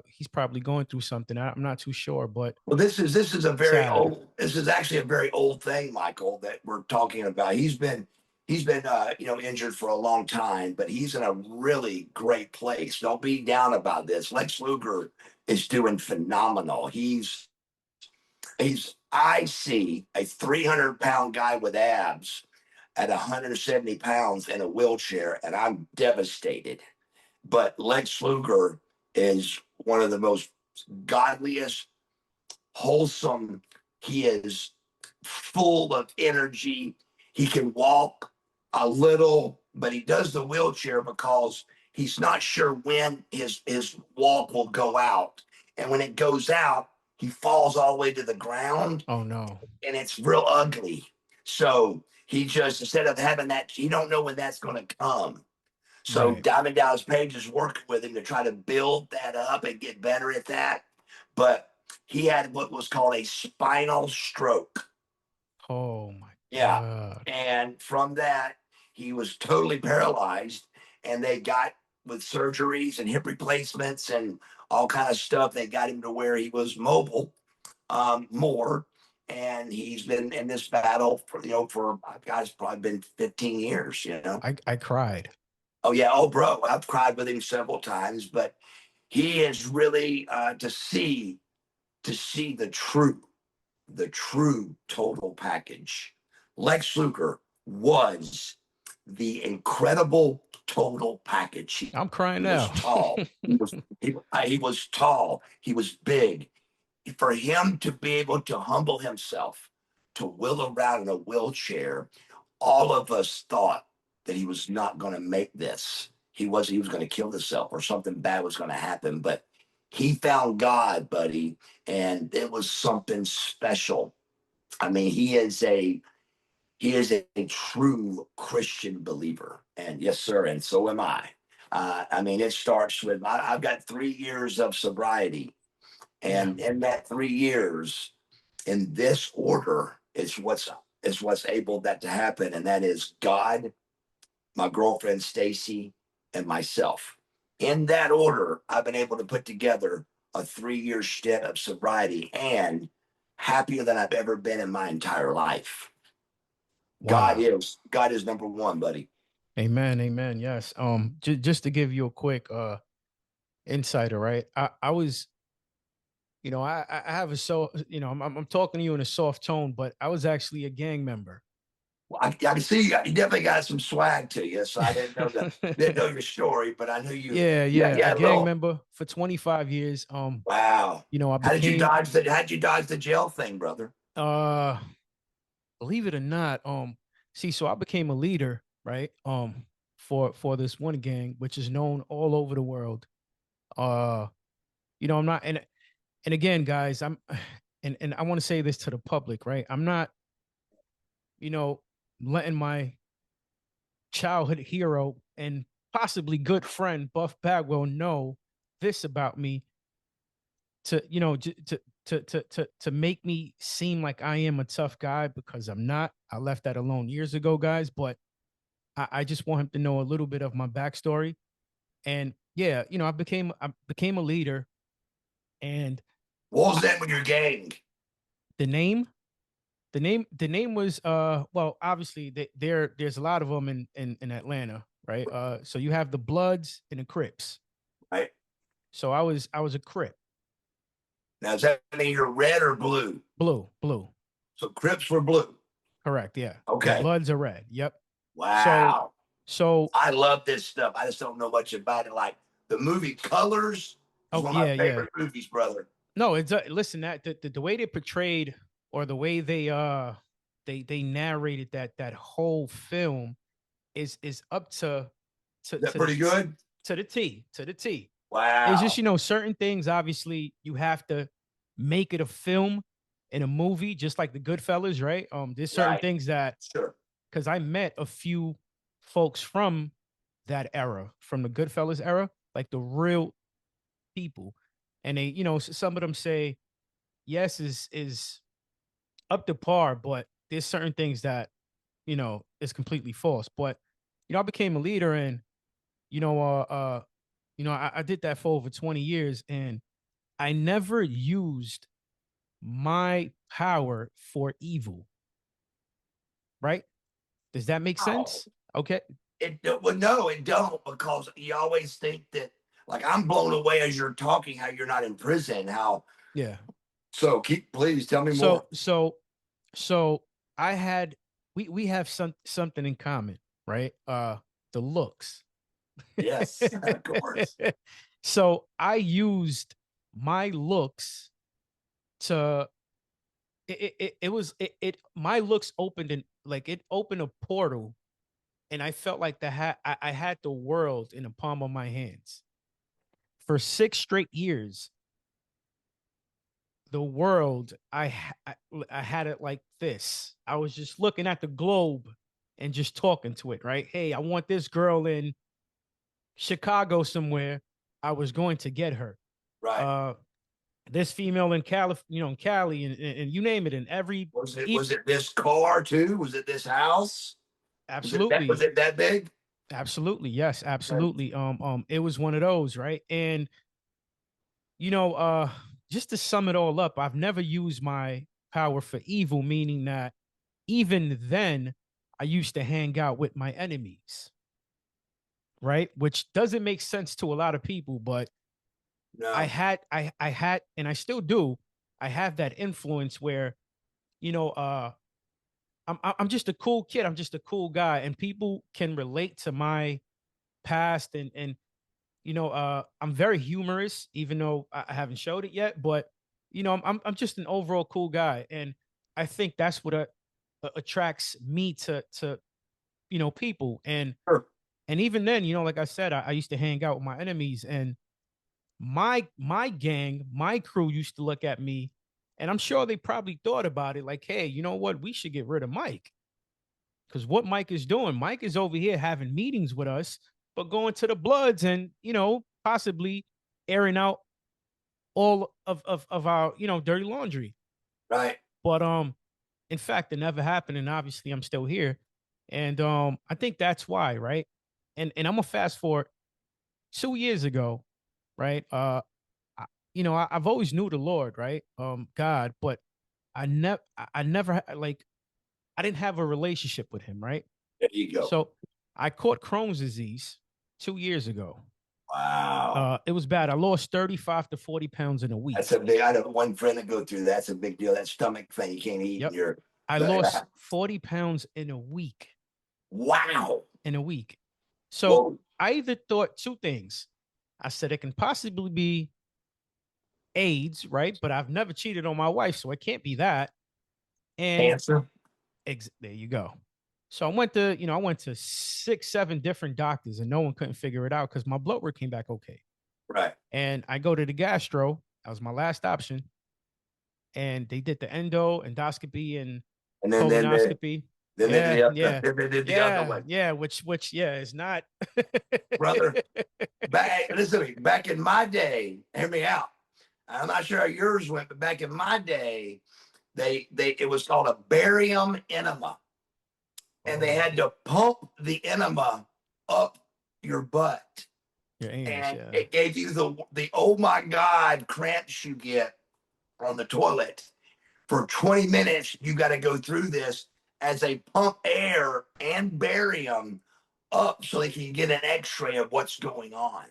he's probably going through something. I'm not too sure, but well, sad. this is actually a very old thing, Michael, that we're talking about. He's been injured for a long time, but he's in a really great place. Don't be down about this. Lex Luger is doing phenomenal. I see a 300-pound guy with abs at 170 pounds in a wheelchair, and I'm devastated. But Lex Luger is one of the most godliest, wholesome. He is full of energy. He can walk a little, but he does the wheelchair because he's not sure when his walk will go out. And when it goes out, he falls all the way to the ground, Oh no. and it's real ugly. So he just, instead of having that, he don't know when that's going to come. So Right. Diamond Dallas Page is working with him to try to build that up and get better at that. But he had what was called a spinal stroke. Oh my Yeah. God. And from that, he was totally paralyzed. And they got, with surgeries and hip replacements and all kind of stuff, they got him to where he was mobile more. And he's been in this battle for guys, probably been 15 years. I cried. Oh yeah, oh bro, I've cried with him several times, but he is really to see the true total package. Lex Luger was the incredible total package. He, I'm crying he was now. tall. He was tall. He was big. for him to be able to humble himself, to wheel around in a wheelchair, all of us thought that he was not going to make this. He was going to kill himself or something bad was going to happen. But he found God, buddy, and it was something special. I mean, he is a true Christian believer, and yes, sir, and so am I. I mean, it starts with I've got 3 years of sobriety, Yeah. and in that 3 years, in this order, it's what's able that to happen, and that is God, my girlfriend Stacy, and myself. In that order, I've been able to put together a 3 year stint of sobriety and happier than I've ever been in my entire life. God Wow. is God is number one, buddy. Amen. Amen. Yes. Just to give you a quick insider, right? I was, I have a I'm talking to you in a soft tone, but I was actually a gang member. Well, I can see you definitely got some swag to you. So I didn't know your story, but I knew you. Yeah, Yeah, yeah, a yeah, gang little. member for 25 years. Wow. I How did you became dodge the How'd you dodge the jail thing, brother? uh believe it or not, so I became a leader, right? For this one gang, which is known all over the world. Uh, I'm not and again, guys, I'm and I want to say this to the public, right? I'm not, you know, letting my childhood hero and possibly good friend Buff Bagwell know this about me to to make me seem like I am a tough guy, because I'm not. I left that alone years ago, guys. But I just want him to know a little bit of my backstory. And yeah, I became a leader, and What was I, that with your gang? the name the name was well, obviously there's a lot of them in Atlanta, right? So you have the Bloods and the Crips. Right So I was a Crip. now, does that mean you're red or blue? Blue. So Crips were blue. Correct, yeah. And the Okay. Bloods are red. Yep. So Wow. so I love this stuff. I just don't know much about it. Like the movie Colors is oh one of my yeah, yeah. favorite movies, brother. No, it's listen, that the way they portrayed, or the way they narrated that whole film is up to Is that to the pretty good? to the T, to the T. It's just, Wow. certain things, obviously you have to make it a film and a movie, just like the Goodfellas, right? There's certain Right. things that, Sure. because I met a few folks from that era, from the Goodfellas era, like the real people, and they, some of them say yes is up to par, but there's certain things that is completely false. But I became a leader, and you know, uh, uh, I did that for over 20 years, and I never used my power for evil. Right? Does that make Wow. sense? Okay. Well, no, it don't, because you always think that. Like I'm blown away as you're talking how you're not in prison. How Yeah. so? Please tell me So more. so so I had we have something in common, right? The looks. Yes, of course. So I used my looks to it was it my looks opened, and like it opened a portal, and I felt like I had the world in the palm of my hands. For 6 straight years, the world, I had it like this. I was just looking at the globe and just talking to it, right? Hey, I want this girl in Chicago somewhere. I was going to get her. Right. Uh, this female in Cali, in Cali, and you name it, in every Was it this car too? Was it this house? Was absolutely, it that big? absolutely, yes, Right. absolutely. It was one of those, right? And you know, just to sum it all up, I've never used my power for evil, meaning that even then, I used to hang out with my enemies, right? Which doesn't make sense to a lot of people, but No. I had, and I still do. I have that influence where, you know, uh, I'm just a cool kid. I'm just a cool guy, and people can relate to my past, and I'm very humorous, even though I haven't showed it yet. But I'm just an overall cool guy, and I think that's what attracts me to people. Sure. And even then, like I said, I used to hang out with my enemies, and my gang, my crew used to look at me, and I'm sure they probably thought about it like, hey, you know what? We should get rid of Mike. Because what Mike is doing, Mike is over here having meetings with us, but going to the Bloods and, possibly airing out all of our, dirty laundry. Right. But in fact, it never happened. And obviously I'm still here. And I think that's why, right? And I'm gonna fast forward 2 years ago, right? I've always knew the Lord, right? God, but I never like I didn't have a relationship with him, right? There you go. So I caught Crohn's disease 2 years ago. Wow. It was bad. I lost 35 to 40 pounds in a That's week. a big, I have one friend that go through that. That's a big deal. That stomach thing, you can't eat in Yep. your, I lost 40 pounds in a week. wow. In a week. So Whoa. I either thought two things. I said it can possibly be AIDS, right? But I've never cheated on my wife, so it can't be that. And Cancer. there you go. So I went to 6, 7 different doctors, and no one couldn't figure it out because my blood work came back okay. Right. And I go to the gastro. That was my last option. And they did the endoscopy and And colonoscopy. then they did Yeah, the other, yeah, then they did the other yeah, one. yeah. Which yeah, is not. Brother, listen to me, back in my day, hear me out. I'm not sure how yours went, but back in my day, it was called a barium enema. And they had to pump the enema up your butt. Your anus, And yeah. it gave you the oh my God cramps you get on the toilet. For 20 minutes, you got to go through this as they pump air and barium up so they can get an x-ray of what's going on.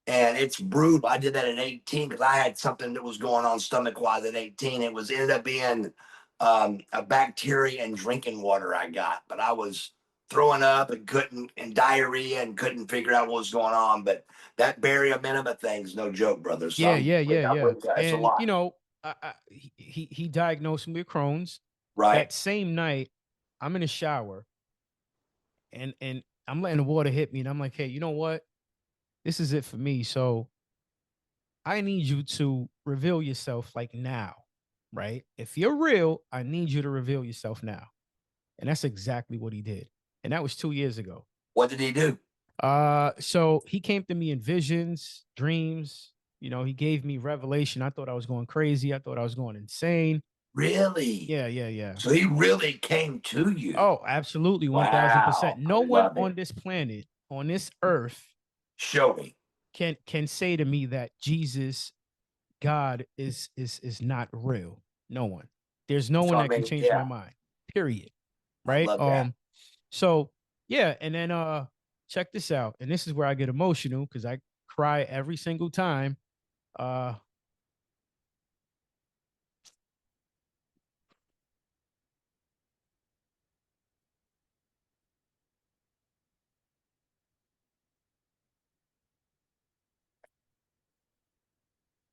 And it's brutal. I did that at 18 because I had something that was going on stomach wise at 18. Ended up being a bacteria in drinking water I got, but I was throwing up and couldn't, and diarrhea, and couldn't figure out what was going on. But that barium enema thing's no joke, brother. So Yeah, yeah, yeah, yeah. that's a And lot. he diagnosed me with Crohn's. Right. That same night, I'm in the shower, and I'm letting the water hit me, and I'm like, hey, you know what? This is it for me. So I need you to reveal yourself like now, right? If you're real, I need you to reveal yourself now. And that's exactly what he did. And that was 2 years ago. What did he do? So he came to me in visions, dreams. He gave me revelation. I thought I was going crazy. I thought I was going insane. Really? Yeah, yeah, yeah. So he really came to you. Oh, absolutely, 1000%. Wow. No I one love on it. this planet, on this earth, Show me. can say to me that Jesus, God, is not real. No one. There's no So one I that can mean, change my yeah, mind. Period. I Right? love that. So yeah, and then check this out. And this is where I get emotional because I cry every single time. Uh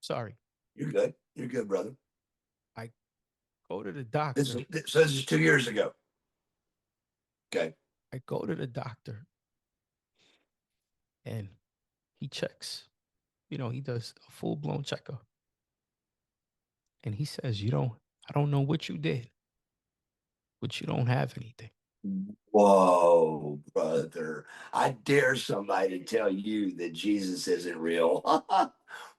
Sorry. You're good. You're good, brother. I go to the This doctor. is so this is 2 years ago. Okay. I go to the doctor and he checks. He does a full-blown checkup. And he says, I don't know what you did, but you don't have anything. Whoa, brother. I dare somebody to tell you that Jesus isn't real.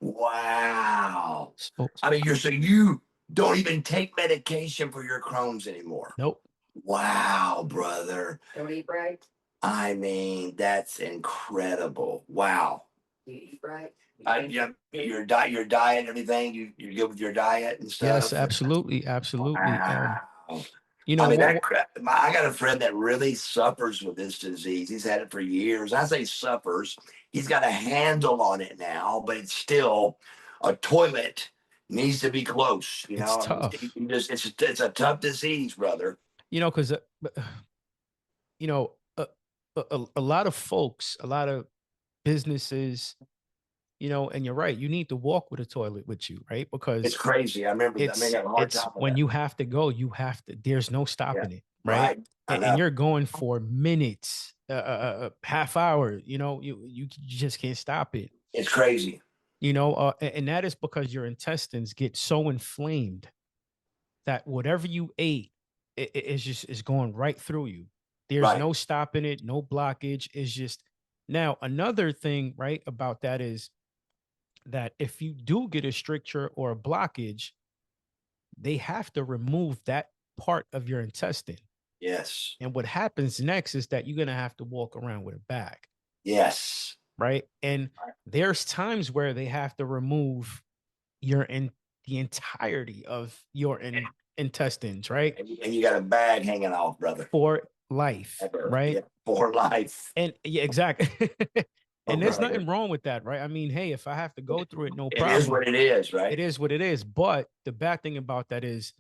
Wow. So I mean, so you don't even take medication for your Crohn's anymore. nope. Wow, brother. Don't eat right. I mean, that's incredible. Wow. You eat right. Yeah, your diet and everything. You're good with your diet and Yes, stuff. absolutely, absolutely. Wow. I mean, What I got a friend that really suffers with this disease. He's had it for years. I say suffers. He's got a handle on it now, but it's still a toilet needs to be close. it's I mean, tough. it's a tough disease, brother. Because you know, a lot of folks, a lot of businesses, and you're right. You need to walk with a toilet with you, right? It's Because crazy. I remember that. I mean, I have a hard it's time with when that. you have to go, there's no Yeah. stopping it, right? Right. I And know. you're going for minutes, half hour. You just can't stop it. It's crazy. And that is because your intestines get so inflamed that whatever you ate is going right through you. There's Right. no stopping it, no blockage. It's just now another thing, right, about that is that if you do get a stricture or a blockage, they have to remove that part of your intestine. Yes. And what happens next is that you're going to have to walk around with a bag, Yes. right? And there's times where they have to remove the entirety of your intestines, right? And you got a bag hanging off, brother. For life, Ever. right? Yeah. For life. And yeah, exactly. Oh, And there's brother. nothing wrong with that, right? I mean, hey, if I have to go through it, no It is problem. what it is, It right? is what it is. But the bad thing about that is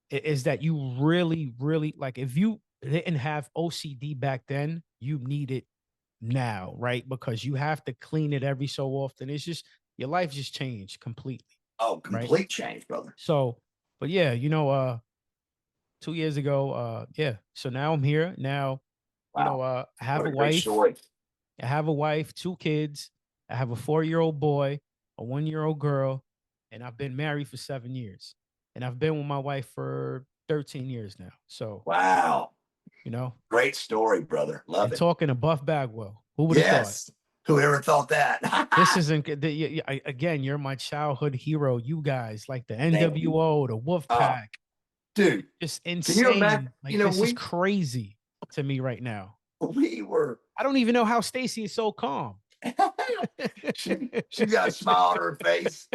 that you really, really like if you didn't have OCD back then, you need it now, right? Because you have to clean it every so often. It's just your life just changed completely, Oh, right? complete change, brother. So, but yeah, 2 years ago, yeah. So now I'm here. Now, Wow. I have What a a great wife. story. I have a wife, 2 kids. I have a 4-year-old boy, a 1-year-old girl, and I've been married for 7 years. And I've been with my wife for 13 years now. So, Wow. you know, Great story, brother. Love and it. talking to Buff Bagwell, who would have thought? Yes. Whoever thought that? This isn't again. You're my childhood hero. You guys like the Thank you. NWO, the Wolf Oh, Pack, dude, just can you imagine? insane. Like this is crazy to me right now. We were I don't even know how Stacy is so calm. she got a smile on her face.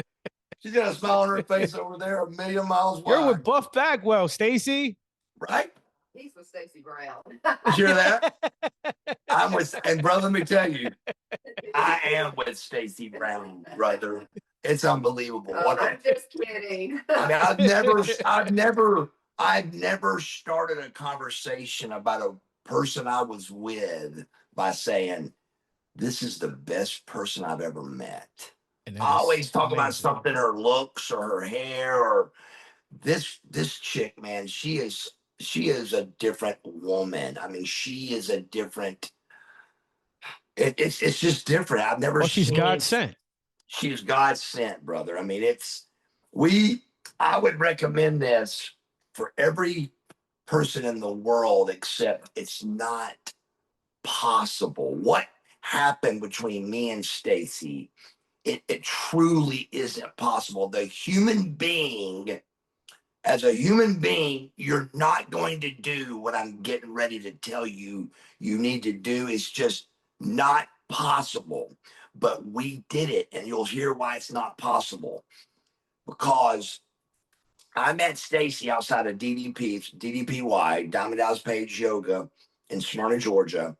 She's got a smile on her face over there, a million miles You're wide. with Buff Bagwell, Stacy. Right? He's with Stacey Brown. You hear that? I'm with, and brother, let me tell you, I am with Stacey Brown, brother. It's unbelievable. Oh, I'm just kidding. I mean, I've never started a conversation about a person I was with by saying, "This is the best person I've ever met." I always talk about something, her looks or her hair or this chick, man. She is a different woman. I mean, she is a different. It's just different. I've never. Well, she's seen God sent. She's God sent, brother. I mean, we. I would recommend this for every person in the world, except it's not possible. What happened between me and Stacy? It truly isn't possible. The human being, as a human being, you're not going to do what I'm getting ready to tell you you need to do. It's just not possible. But we did it, and you'll hear why it's not possible. Because I met Stacy outside of DDP, it's DDPY, Diamond Dallas Page Yoga in Smyrna, Georgia.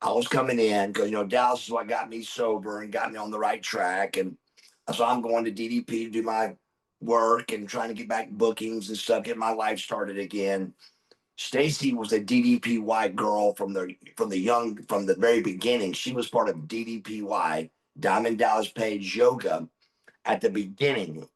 I was coming in because, Dallas is what got me sober and got me on the right track. And so I'm going to DDP to do my work and trying to get back bookings and stuff, get my life started again. Stacy was a DDPY girl from the very beginning. She was part of DDPY, Diamond Dallas Page Yoga at the beginning.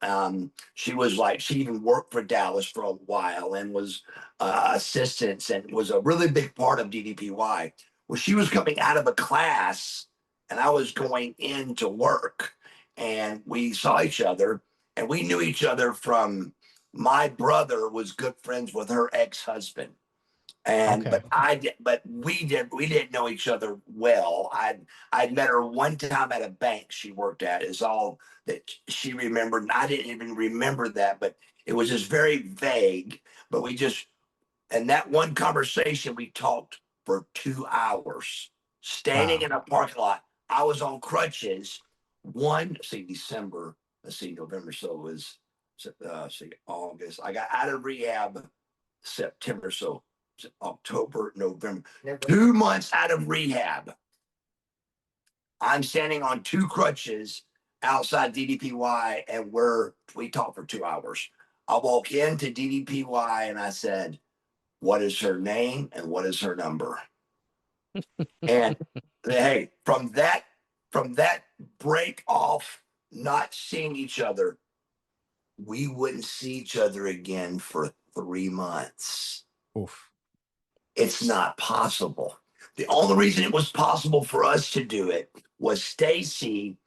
She was like, she even worked for Dallas for a while and was assistants and was a really big part of DDPY. Well, she was coming out of a class and I was going in to work and we saw each other and we knew each other from my brother was good friends with her ex-husband. And Okay. but we didn't know each other well. I'd met her one time at a bank she worked at, is all that she remembered. And I didn't even remember that, but it was just very vague. But in that one conversation, we talked for 2 hours, standing Wow. in a parking lot. I was on crutches. December. Let's see, November. So it was August. I got out of rehab September. So October, November, 2 months out of rehab. I'm standing on two crutches outside DDPY, and we talked for 2 hours. I walk into DDPY and I said, "What is her name and what is her number?" And hey, from that from that break off, not seeing each other, we wouldn't see each other again for 3 months. Oof. It's not possible. The only reason it was possible for us to do it was Stacy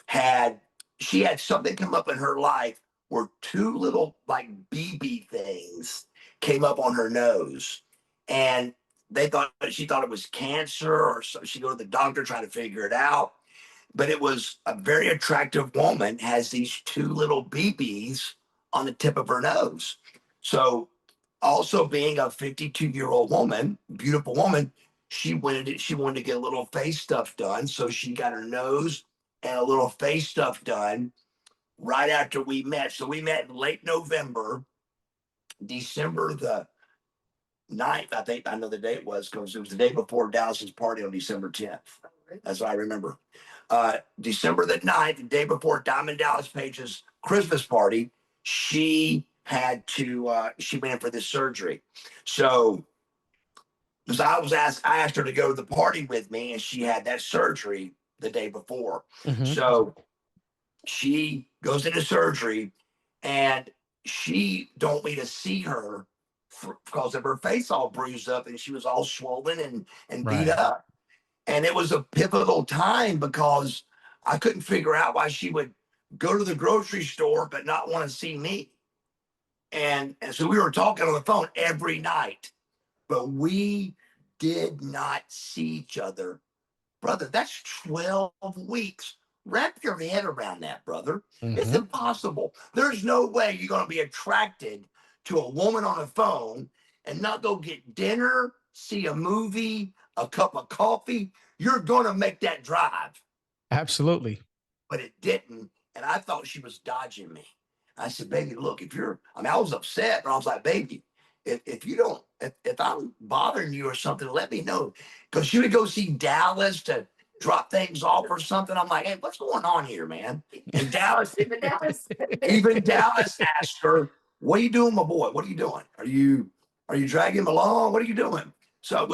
had something come up in her life where two little like BB things came up on her nose, and she thought it was cancer, or so she go to the doctor trying to figure it out. But it was a very attractive woman, has these two little BBs on the tip of her nose. So, also being a 52-year-old woman, beautiful woman, she wanted to get a little face stuff done. So she got her nose and a little face stuff done right after we met. So we met in late November, December the 9th. I think I know the date was because it was the day before Dallas's party on December 10th. That's what I remember. December the 9th, the day before Diamond Dallas Page's Christmas party, she had to, she went in for this surgery. So, because I asked her to go to the party with me, and she had that surgery the day before. Mhm. So she goes into surgery, and she don't want me to see her because of her face all bruised up, and she was all swollen and beat Right. up. And it was a pivotal time because I couldn't figure out why she would go to the grocery store but not want to see me. And so we were talking on the phone every night, but we did not see each other. Brother, that's 12 weeks. Wrap your head around that, brother. It's Mhm. impossible. There's no way you're going to be attracted to a woman on the phone and not go get dinner, see a movie, a cup of coffee. You're going to make that drive. Absolutely. But it didn't. And I thought she was dodging me. I said, baby, look, I was upset, but I was like, baby, if I'm bothering you or something, let me know. Because she would go see Dallas to drop things off or something. I'm like, hey, what's going on here, man? And even Dallas asked her, what are you doing, my boy? What are you doing? Are you dragging him along? What are you doing? So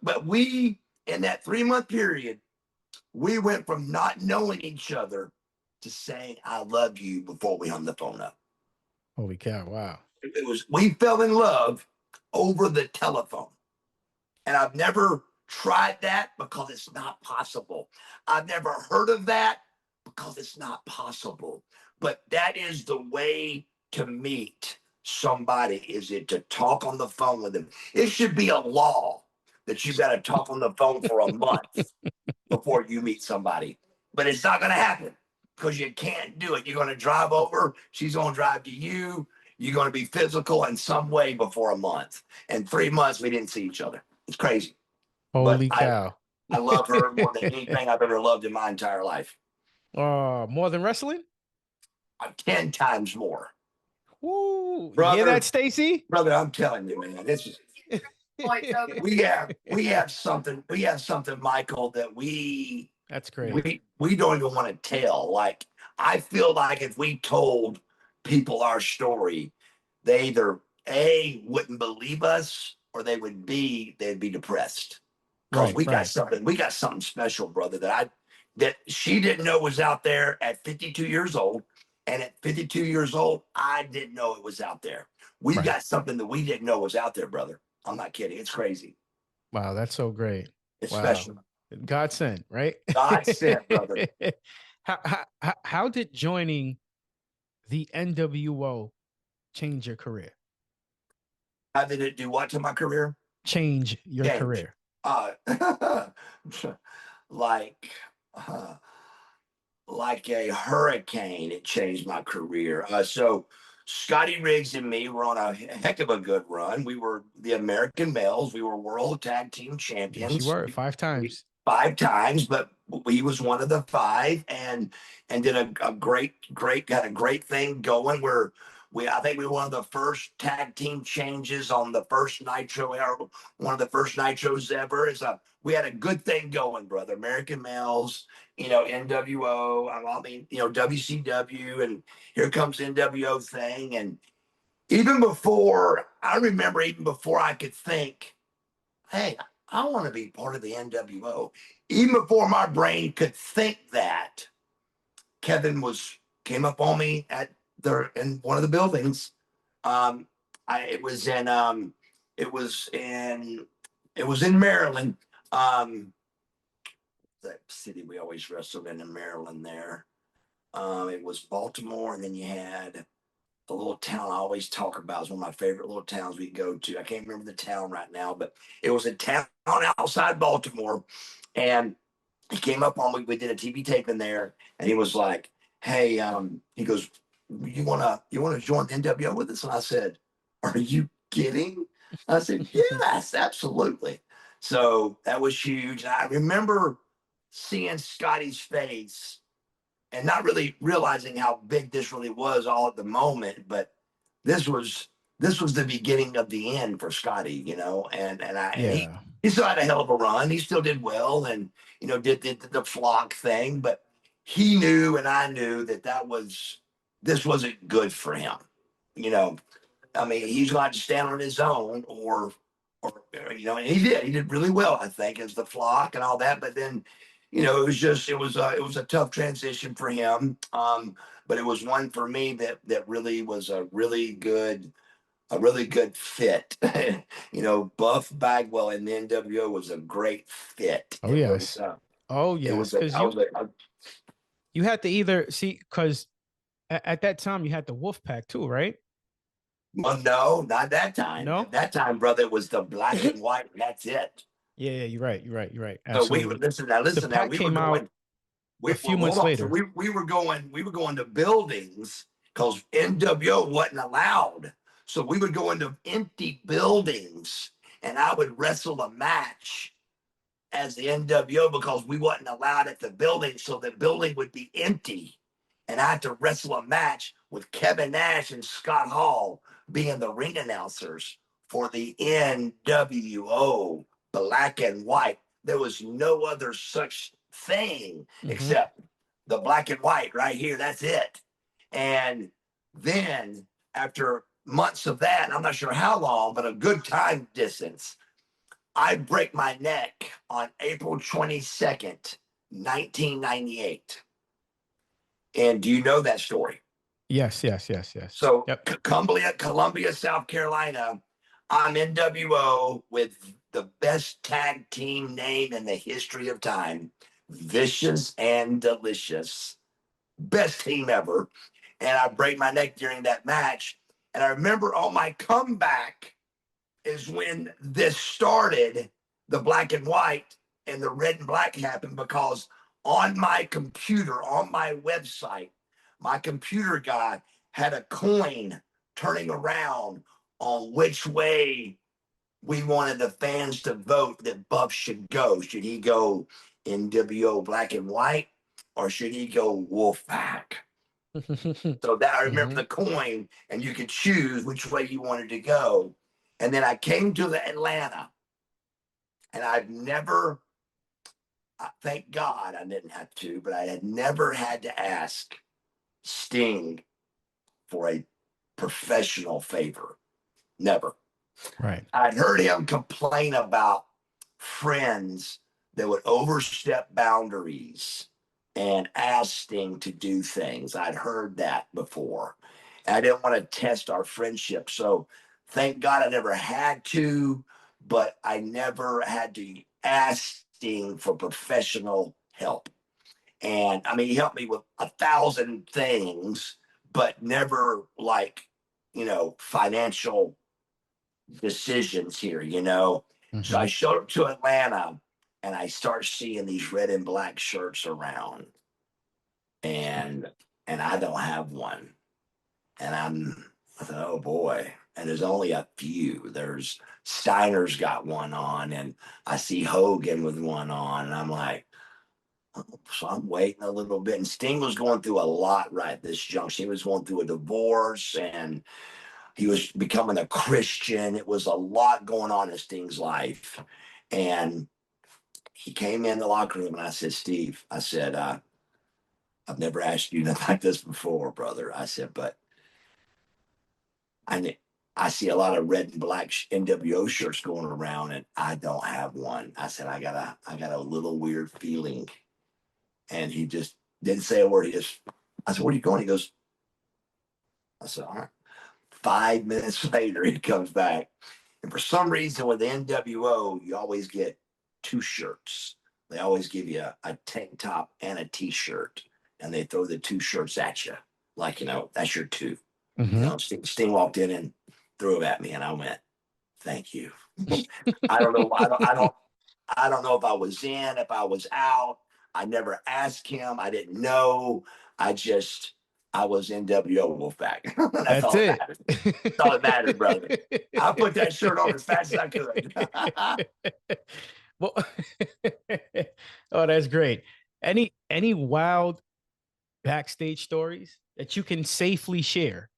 but we, in that 3 month period, we went from not knowing each other to saying I love you before we hung the phone up. Holy cow! Wow. We fell in love over the telephone. And I've never tried that because it's not possible. I've never heard of that because it's not possible. But that is the way to meet somebody, is it to talk on the phone with them. It should be a law that you got to talk on the phone for a month before you meet somebody. But it's not going to happen because you can't do it. You're going to drive over, she's going to drive to you. You're going to be physical in some way before a month. And 3 months, we didn't see each other. It's crazy. But Holy cow. I love her more than anything I've ever loved in my entire life. More than wrestling? 10 times more. Woo. Brother, you hear that, Stacy? Brother, I'm telling you, man. This is we have something, Michael, that That's great. we don't even want to tell. Like, I feel like if we told people our story, they either A, wouldn't believe us, or they'd be depressed. Because Right. we got something special, brother, that she didn't know was out there at 52 years old. And at 52 years old, I didn't know it was out there. We've Right. got something that we didn't know was out there, brother. I'm not kidding. It's crazy. Wow, that's so great. It's Wow. special. God sent, right? God sent, brother. How did joining the NWO change your career? How did it do what to my career? Change your career. Like like a hurricane, it changed my career. So Scotty Riggs and me were on a heck of a good run. We were the American males. We were world tag team champions. Yes, you were 5 times. 5 times, but we was one of the 5, and did a great got a great thing going. I think we were one of the first tag team changes on the first Nitro era, one of the first Nitros ever. We had a good thing going, brother. American males, NWO, I mean, WCW, and here comes NWO thing. And I remember even before I could think, hey, I want to be part of the NWO. Even before my brain could think that, Kevin came up on me in one of the buildings. Um, it was in it was in it was in Maryland. Um, that city we always wrestled in Maryland there. It was Baltimore, and then you had a little town I always talk about. It's one of my favorite little towns we go to. I can't remember the town right now, but it was a town outside Baltimore. And he came up on me. We did a TV tape in there, and he was like, "Hey," he goes, "You wanna join the NWO with us?" And I said, "Are you kidding?" I said, "Yes, absolutely." So that was huge. And I remember seeing Scotty's face and not really realizing how big this really was all at the moment, but this was this was the beginning of the end for Scotty, and Yeah. he still had a hell of a run. He still did well, and did the flock thing, but he knew and I knew this wasn't good for him. You know, I mean, he's going to stand on his own, and he did really well, I think, as the flock and all that. But then, it was a tough transition for him. But it was one for me that really was a really good fit. Buff Bagwell in the NWO was a great fit. Oh yes. Oh It yes. was a, Because I was a, you had to either see because at that time you had the Wolf Pack too, right? well, no, not that time. At No. that time, brother, it was the black and white. And that's it. Yeah, yeah, you're right. You're right. You're right. So we were Absolutely. listen The now. pack We were came out going. a Well, few hold months on. So later. we were going to buildings because NWO wasn't allowed. So we would go into empty buildings, and I would wrestle a match as the NWO because we wasn't allowed at the building, so the building would be empty, and I had to wrestle a match with Kevin Nash and Scott Hall being the ring announcers for the NWO Black and White. There was no other such thing Mm-hmm. except the black and white right here. That's it. And then after months of that, I'm not sure how long, but a good time distance, I break my neck on April 22nd, 1998. And do you know that story? Yes, yes, yes, yes. So, Yep. Columbia, South Carolina, I'm NWO with the best tag team name in the history of time, Vicious and Delicious. Best team ever. And I break my neck during that match. And I remember on my comeback, is when this started, the black and white and the red and black happened because on my computer, on my website, my computer guy had a coin turning around on which way we wanted the fans to vote that Buff should go. Should he go NWO black and white or should he go Wolfpack? So that I remember Mm-hmm. the coin, and you could choose which way you wanted to go. And then I came to the Atlanta, and I've never, thank God I didn't have to, but I had never had to ask Sting for a professional favor. Never. Right. I'd heard him complain about friends that would overstep boundaries and ask Sting to do things. I'd heard that before. And I didn't want to test our friendship. So thank God I never had to, but I never had to ask Sting for professional help. And I mean, he helped me with 1,000 things, but never like, financial decisions here. So I Mm-hmm. showed up to Atlanta and I start seeing these red and black shirts around and I don't have one. And I thought, oh boy. And there's only a few. There's Steiner's got one on, and I see Hogan with one on, and I'm like, oh, so I'm waiting a little bit. And Sting was going through a lot right at this junction. He was going through a divorce and he was becoming a Christian. It was a lot going on in Sting's life. And he came in the locker room and I said, Steve, I said, I've never asked you nothing like this before, brother. I said, but I need I see a lot of red and black NWO shirts going around, and I don't have one. I said, I got a little weird feeling. And he just didn't say a word. I said, where are you going? He goes, I said, all right. 5 minutes later, he comes back. And for some reason, with the NWO, you always get two shirts. They always give you a tank top and a t-shirt, and they throw the two shirts at you. Like, that's your two. Mm-hmm. Sting walked in and threw it at me, and I went, thank you. I don't know. I don't know if I was in, if I was out. I never asked him. I didn't know. I was NWO Wolfpack. That's That's all that it. matters. That's all that mattered, brother. I put that shirt on as fast as I could. Well, oh, that's great. Any wild backstage stories that you can safely share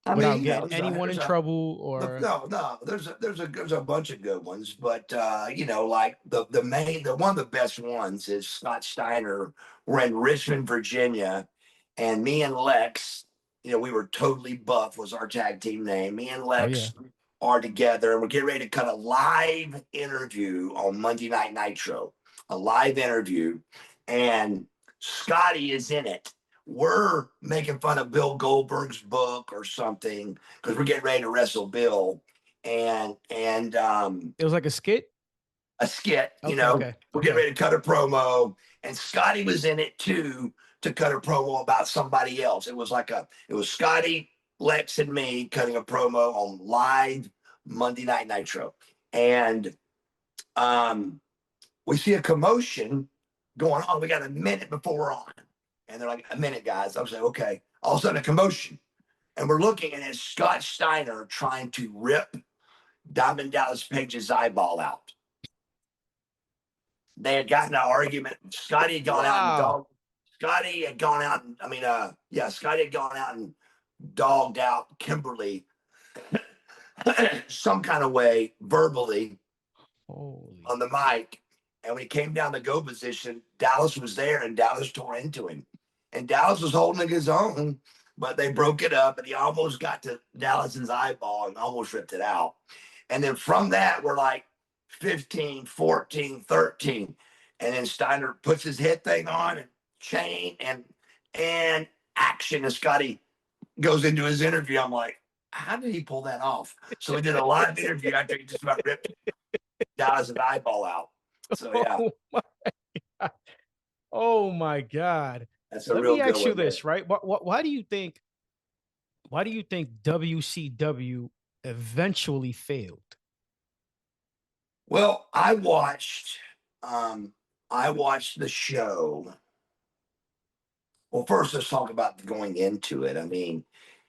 I without mean, getting anyone in trouble or no. There's a bunch of good ones, but like the one of the best ones is Scott Steiner. We're in Richmond, Virginia, and me and Lex, we were totally Buff was our tag team name. Me and oh yeah. Lex are together, and we're getting ready to cut a live interview on Monday Night Nitro, a live interview, and Scotty is in it. We're making fun of Bill Goldberg's book or something because we're getting ready to wrestle Bill, and It was like a skit? a skit. Okay. We're getting ready to cut a promo, and Scotty was in it too to cut a promo about somebody else. It was Scotty, Lex, and me cutting a promo on live Monday Night Nitro, and we see a commotion going on. We got a minute before we're on. And they're like, a minute, guys. I was like, okay. All of a sudden, a commotion. And we're looking, and it's Scott Steiner trying to rip Diamond Dallas Page's eyeball out. They had gotten an argument. Scotty had gone out and Wow. Scotty had gone out and Scotty had gone out and dogged out Kimberly some kind of way verbally Holy. on the mic. And when he came down the go position, Dallas was there, and Dallas tore into him. And Dallas was holding his own, but they broke it up, and he almost got to Dallas's eyeball and almost ripped it out. And then from that, we're like 15, 14, 13. And then Steiner puts his head thing on and chain and action. And Scotty goes into his interview. I'm like, how did he pull that off? So we did a live interview after he just about ripped Dallas's eyeball out. So yeah. Oh my God. That's a Let real me good ask you one, this, man. right? Why do you think WCW eventually failed? Well, I watched the show. Well, first let's talk about going into it. I mean,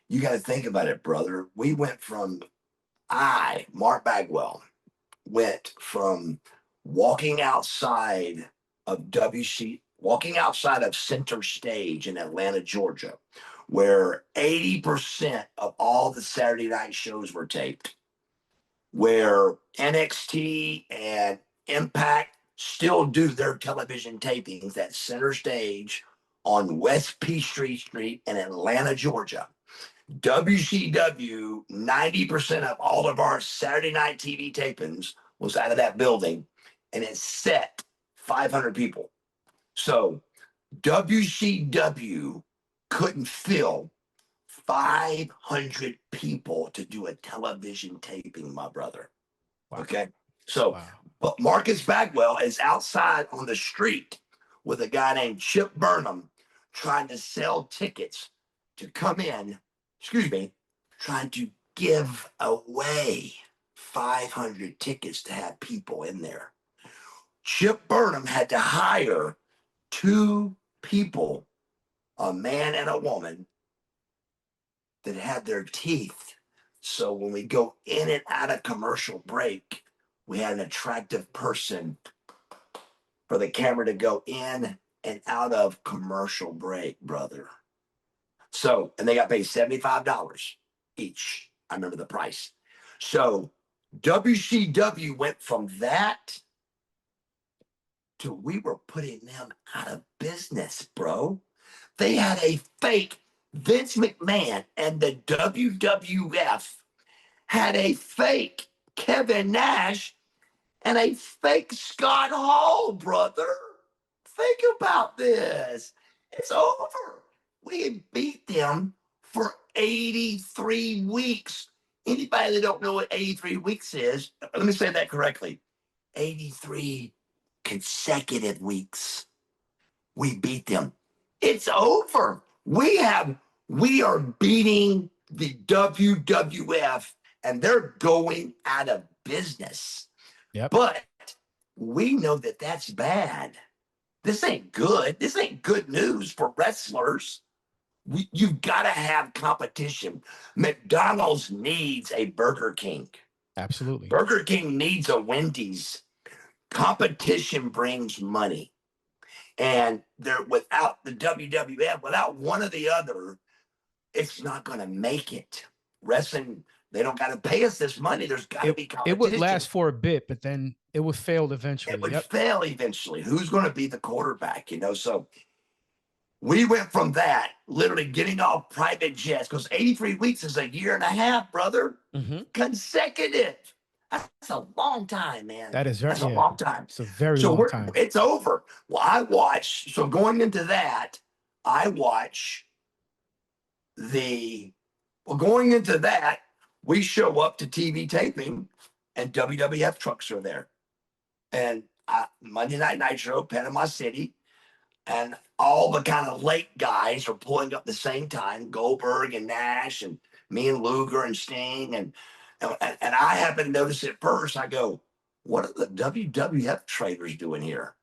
you got to think about it, brother. We went from Mark Bagwell, went from walking outside walking outside of Center Stage in Atlanta, Georgia, where 80% of all the Saturday night shows were taped, where NXT and Impact still do their television tapings at Center Stage on West Peachtree Street in Atlanta, Georgia. WCW, 90% of all of our Saturday night TV tapings was out of that building, and it set 500 people. So WCW couldn't fill 500 people to do a television taping, my brother. Wow. Okay. So, Wow. but Marcus Bagwell is outside on the street with a guy named Chip Burnham trying to sell tickets to come in, trying to give away 500 tickets to have people in there. Chip Burnham had to hire two people, a man and a woman, that had their teeth. So when we go in and out of commercial break, we had an attractive person for the camera to go in and out of commercial break, brother. So, and they got paid $75 each. I remember the price. So WCW went from that to we were putting them out of business, bro. They had a fake Vince McMahon and the WWF had a fake Kevin Nash and a fake Scott Hall, brother. Think about this. It's over. We beat them for 83 weeks. Anybody that don't know what 83 weeks is, let me say that correctly. 83 consecutive weeks. We beat them. It's over. We are beating the WWF and they're going out of business. Yep. But we know that that's bad. This ain't good. This ain't good news for wrestlers. You've got to have competition. McDonald's needs a Burger King. Absolutely. Burger King needs a Wendy's. Competition brings money. And they're without the WWF, without one or the other, it's not going to make it. Wrestling, they don't got to pay us this money. There's got to be competition. It would last for a bit, but then it would fail eventually. It would fail eventually. Who's going to be the quarterback? So we went from that, literally getting off private jets, because 83 weeks is a year and a half, brother. Mm-hmm. Consecutive. That's a long time, man. That's a long time. It's a very long time. It's over. Well, going into that, going into that, we show up to TV taping and WWF trucks are there. And Monday Night Nitro, Panama City, and all the kind of late guys are pulling up the same time, Goldberg and Nash and me and Luger and Sting. And I happen to notice it first. I go, what are the WWF traders doing here?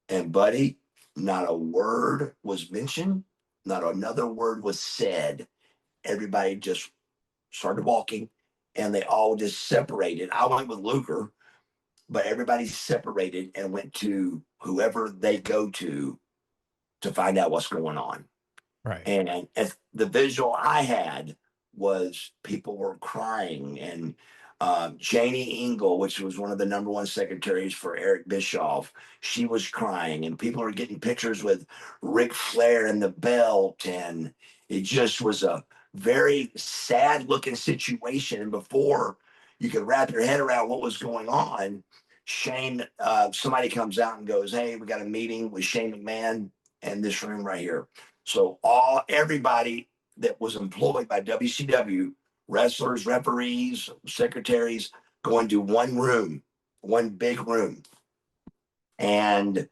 And buddy, not a word was mentioned. Not another word was said. Everybody just started walking and they all just separated. I went with Luger, but everybody separated and went to whoever they go to find out what's going on. Right. And as the visual I had was people were crying, and Janie Engel, which was one of the number one secretaries for Eric Bischoff, she was crying, and people are getting pictures with Ric Flair and the belt, and it just was a very sad looking situation. And before you could wrap your head around what was going on, somebody comes out and goes, "Hey, we got a meeting with Shane McMahon in this room right here." So everybody that was employed by WCW, wrestlers, referees, secretaries, go into one room, one big room. And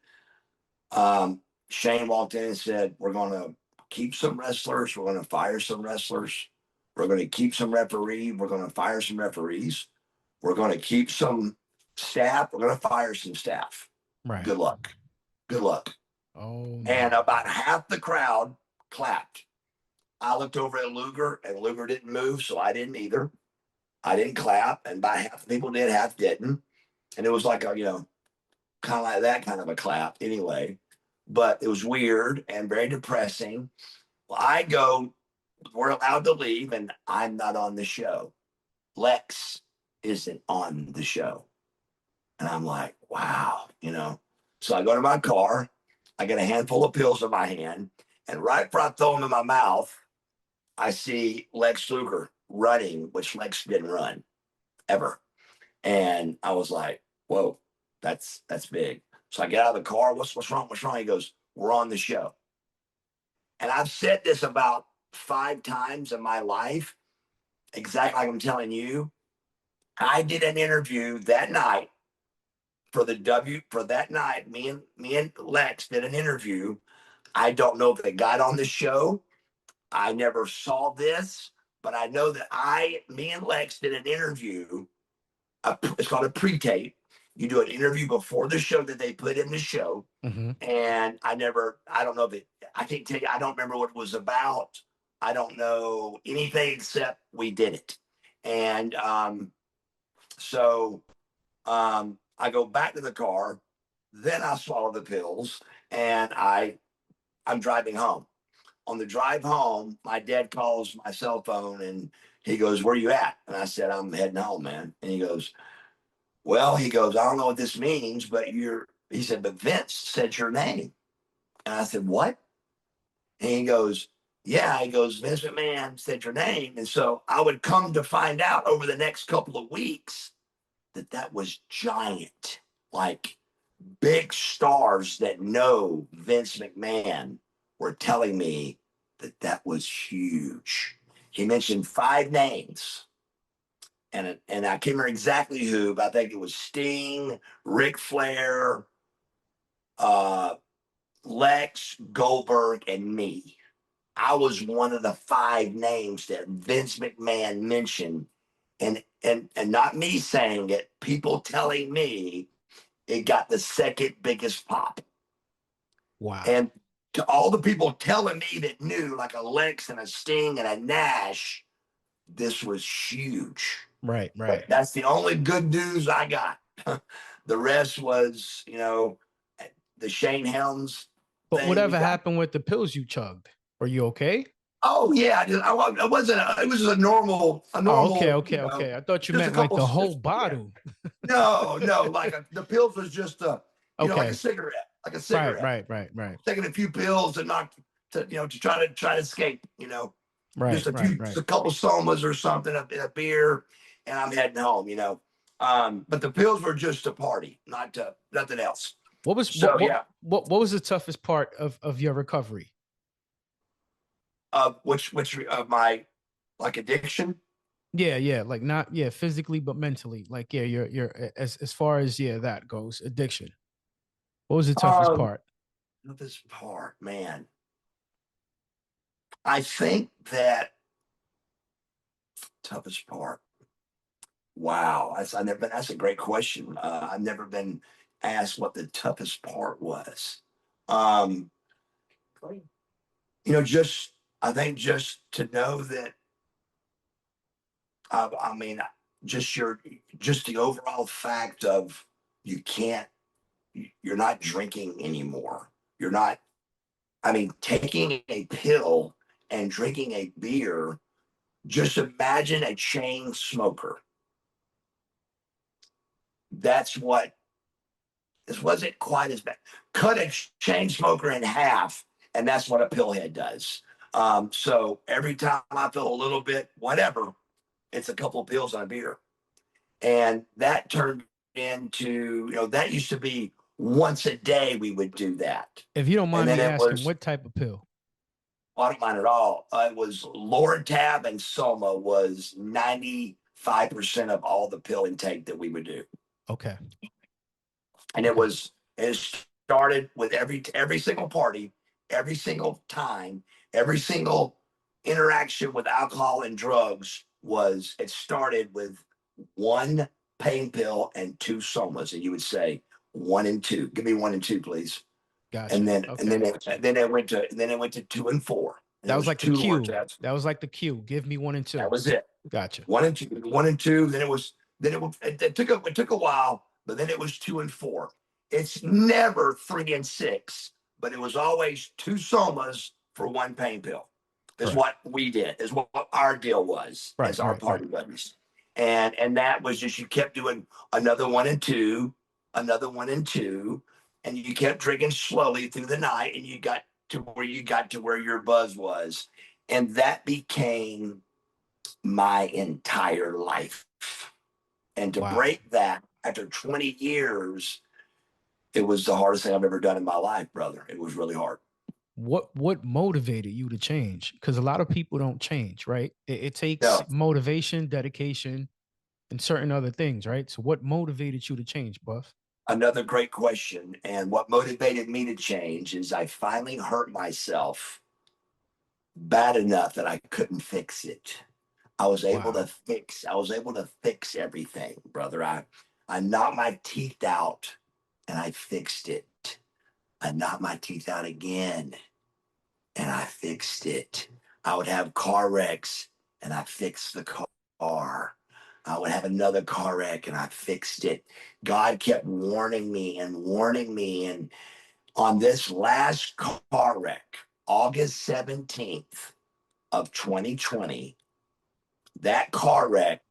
Shane walked in and said, "We're going to keep some wrestlers. We're going to fire some wrestlers. We're going to keep some referees. We're going to fire some referees. We're going to keep some staff. We're going to fire some staff. Right. Good luck. Good luck." Oh, no. And about half the crowd clapped. I looked over at Luger, and Luger didn't move, so I didn't either. I didn't clap, and about half the people did, half didn't. And it was like kind of like that kind of a clap anyway. But it was weird and very depressing. Well, we're allowed to leave, and I'm not on the show. Lex isn't on the show. And I'm like, wow, So I go to my car. I get a handful of pills in my hand, and right before I throw them in my mouth, I see Lex Luger running, which Lex didn't run ever. And I was like, whoa, that's big. So I get out of the car. What's wrong? What's wrong? He goes, "We're on the show." And I've said this about 5 times in my life, exactly like I'm telling you. I did an interview that night for that night. Me and Lex did an interview. I don't know if it got on the show. I never saw this, but I know that me and Lex did an interview. It's called a pre-tape. You do an interview before the show that they put in the show. Mm-hmm. And I don't know I can't tell you, I don't remember what it was about. I don't know anything except we did it. And so I go back to the car, then I swallow the pills, and I'm driving home. On the drive home, my dad calls my cell phone and he goes, "Where you at?" And I said, "I'm heading home, man." And he goes, "I don't know what this means, but he said, "But Vince said your name." And I said, "What?" And he goes, yeah, he goes, Vince McMahon said your name. And so I would come to find out over the next couple of weeks that that was giant, like big stars that know Vince McMahon were telling me that that was huge. He mentioned 5 names, and I can't remember exactly who, but I think it was Sting, Ric Flair, uh, Lex, Goldberg, and me. I was one of the 5 names that Vince McMahon mentioned, and not me saying it, people telling me it got the second biggest pop. Wow. And to all the people telling me that knew, like a Lex and a Sting and a Nash, this was huge. Right. But Right. that's the only good news I got. The rest was, the Shane Helms But thing we whatever got. happened with the pills you chugged? Are you okay? Oh yeah, I wasn't. It was a normal, Oh, okay, you know, okay. I thought you just a meant like couple. the whole Yeah, bottle. no, like the pills was just like a Okay. cigarette, Right. Right. Right. Right. taking a few pills and not to try to escape, Right. Right. just Right. a couple somas or something, a beer, and I'm heading home, But the pills were just a party, not nothing else. What was So yeah, what was the toughest part of your recovery? which of my like addiction. Yeah, yeah, like not yeah, physically but mentally. Like yeah, you're as far as yeah that goes, addiction. What was the toughest Um, part? this part, man, I think that toughest part. Wow, that's a great question. I've never been asked what the toughest part was. Um, just I think just to know that I mean, just the overall fact of you can't, you're not drinking anymore. You're not. I mean, taking a pill and drinking a beer. Just imagine a chain smoker. That's what this wasn't quite as bad. Cut a chain smoker in half, and that's what a pillhead does. So every time I feel a little bit whatever, it's a couple of pills on a beer. And that turned into, that used to be once a day we would do that. If you don't And mind then me it asking, was, what type of pill? I don't mind at all. It was Lord Tab and Soma was 95% of all the pill intake that we would do. Okay. And Okay. it started with every single party, every single time, every single interaction with alcohol and drugs it started with one pain pill and 2 somas, and you would say 1 and 2. Give me 1 and 2, please. And Gotcha. then and Okay. then it went to 2 and 4, and That it was was like the 2 more cue. tests. That was like the cue. Give me one and That two. was it. Gotcha. 1 and 2, 1 and 2. It took a while, but then it was 2 and 4. It's never 3 and 6, but it was always 2 somas for one pain pill. Is Correct. what we did. Is what our deal was Right. as our Right. Right. party buddies, and that was just you kept doing another 1 and 2, another 1 and 2, and you kept drinking slowly through the night, and you got to where your buzz was, and that became my entire life. And to Wow. break that after 20 years, it was the hardest thing I've ever done in my life, brother. It was really hard. What motivated you to change? Because a lot of people don't change, right? It takes No, motivation, dedication, and certain other things, right? So what motivated you to change, Buff? another great question. And what motivated me to change is I finally hurt myself bad enough that I couldn't fix it. Wow. I was able to fix everything, brother. I knocked my teeth out and I fixed it. I knocked my teeth out again and I fixed it. I would have car wrecks and I fixed the car. I would have another car wreck and I fixed it. God kept warning me and warning me. And on this last car wreck, August 17th of 2020, that car wreck,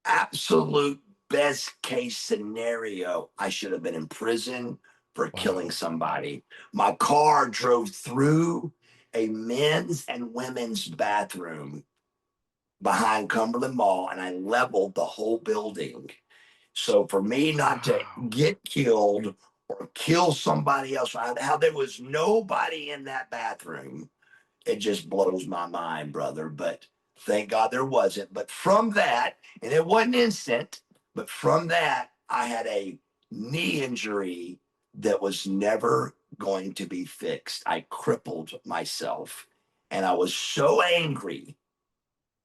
absolute best case scenario, I should have been in prison for killing Wow. somebody. My car drove through a men's and women's bathroom behind Cumberland Mall, and I leveled the whole building. So for me not to Wow. get killed or kill somebody else, how there was nobody in that bathroom, it just blows my mind, brother. But thank God there wasn't. But from that, and it wasn't instant, but from that, I had a knee injury that was never going to be fixed. I crippled myself. And I was so angry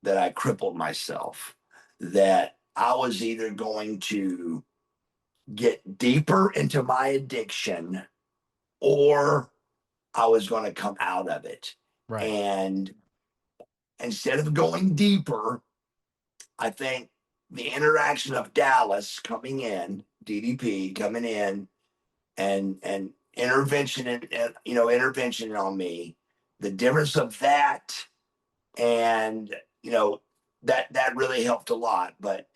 that I crippled myself that I was either going to get deeper into my addiction or I was going to come out of it. Right. And instead of going deeper, I think the interaction of Dallas coming in, DDP coming in, and intervention and intervention on me, the difference of that, and that really helped a lot. But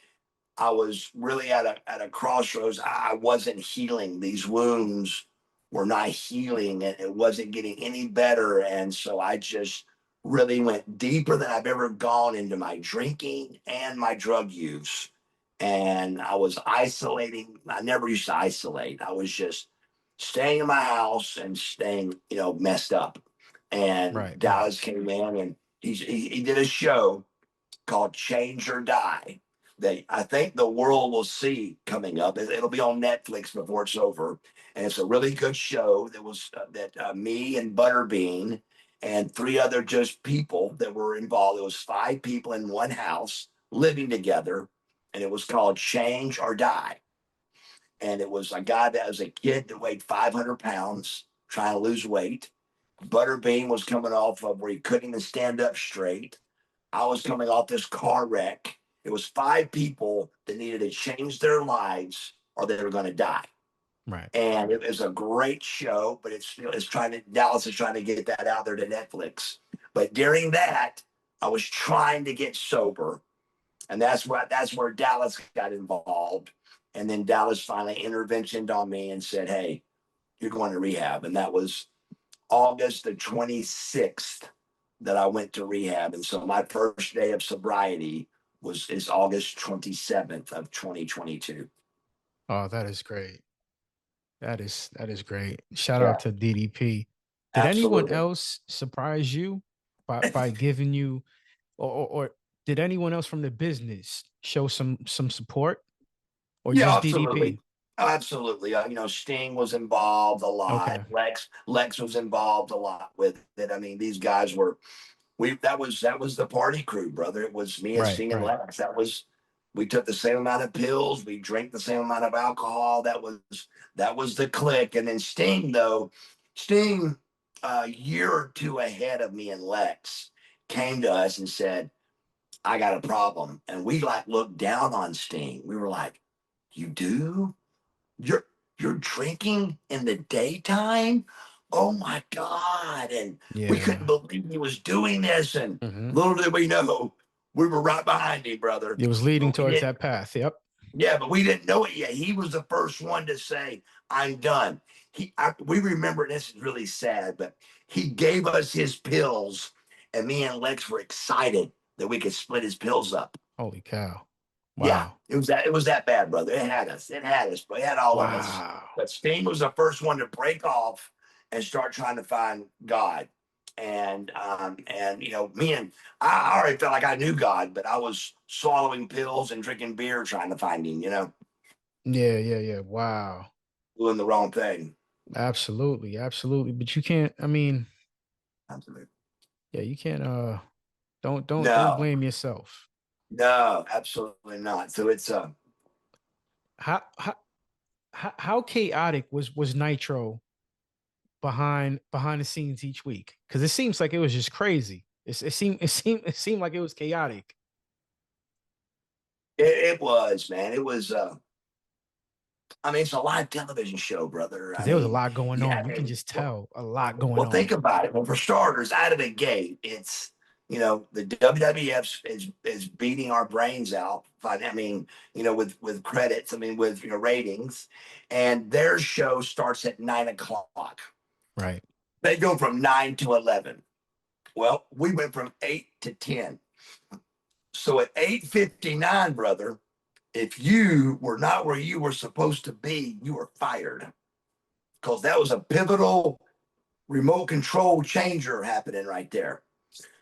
I was really at a crossroads. I wasn't healing. These wounds were not healing, and it wasn't getting any better. And so I just really went deeper than I've ever gone into my drinking and my drug use. And I was isolating. I never used to isolate. I was just staying in my house and staying, messed up. And Right. Right. Dallas came in and he did a show called Change or Die that I think the world will see coming up. It'll be on Netflix before it's over, and it's a really good show. That was that me and Butterbean and three other just people that were involved. It was five people in one house living together, and it was called Change or Die. And it was a guy that was a kid that weighed 500 pounds trying to lose weight. Butterbean was coming off of where he couldn't even stand up straight. I was coming off this car wreck. It was five people that needed to change their lives or they were going to die. Right. And it was a great show, but it's trying to Dallas is trying to get that out there to Netflix. But during that, I was trying to get sober, and that's where Dallas got involved. And then Dallas finally interventioned on me and said, "Hey, you're going to rehab," and that was August the 26th that I went to rehab. And so my first day of sobriety is August 27th of 2022. Oh, that is great. That is great. Shout out Yeah, to DDP. Did anyone absolutely. else surprise you by giving you, or did anyone else from the business show some support, or Yeah, just absolutely. DDP? Absolutely. Sting was involved a lot. Okay. Lex was involved a lot with it. I mean, these guys were we that was the party crew, brother. It was me and Right. Sting and Right. Lex. We took the same amount of pills, we drank the same amount of alcohol. That was the click. And then Sting, a year or two ahead of me and Lex, came to us and said, "I got a problem." And we like looked down on Sting. We were like, "You do? You're you're drinking in the daytime? Oh my God." And we couldn't Yeah. believe he was doing this. And Hmm. little did we know, we were right behind him, brother. It was leading But we towards didn't, that path. Yep. yeah, but we didn't know it yet. He was the first one to say, "I'm done." We remember, this is really sad, but he gave us his pills, and me and Lex were excited that we could split his pills up. Holy cow. Yeah, Wow. it was that bad, brother. It had us. It had us. But it had all of us. Wow. But Sting was the first one to break off and start trying to find God. And me and I already felt like I knew God, but I was swallowing pills and drinking beer trying to find him. Yeah. Yeah. Yeah. Wow. Doing the wrong thing. Absolutely. Absolutely. But you can't. I mean, Absolutely. yeah, you can't. Don't No, blame yourself. no, absolutely not. So it's How how chaotic was Nitro behind the scenes each week? Because it seems like it was just crazy. It seemed like it was chaotic it was, man. It was. I mean, it's a live television show, brother. because I there was a mean, lot going yeah. on. You can just Well, tell a lot going Well, think on. about it. Well, for starters, out of the gate, it's the WWF is beating our brains out. I mean, with credits. I mean, with ratings, and their show starts at 9 o'clock. Right. They go from 9 to 11. Well, we went from 8 to 10. So at 8:59, brother, if you were not where you were supposed to be, you were fired because that was a pivotal remote control changer happening right there.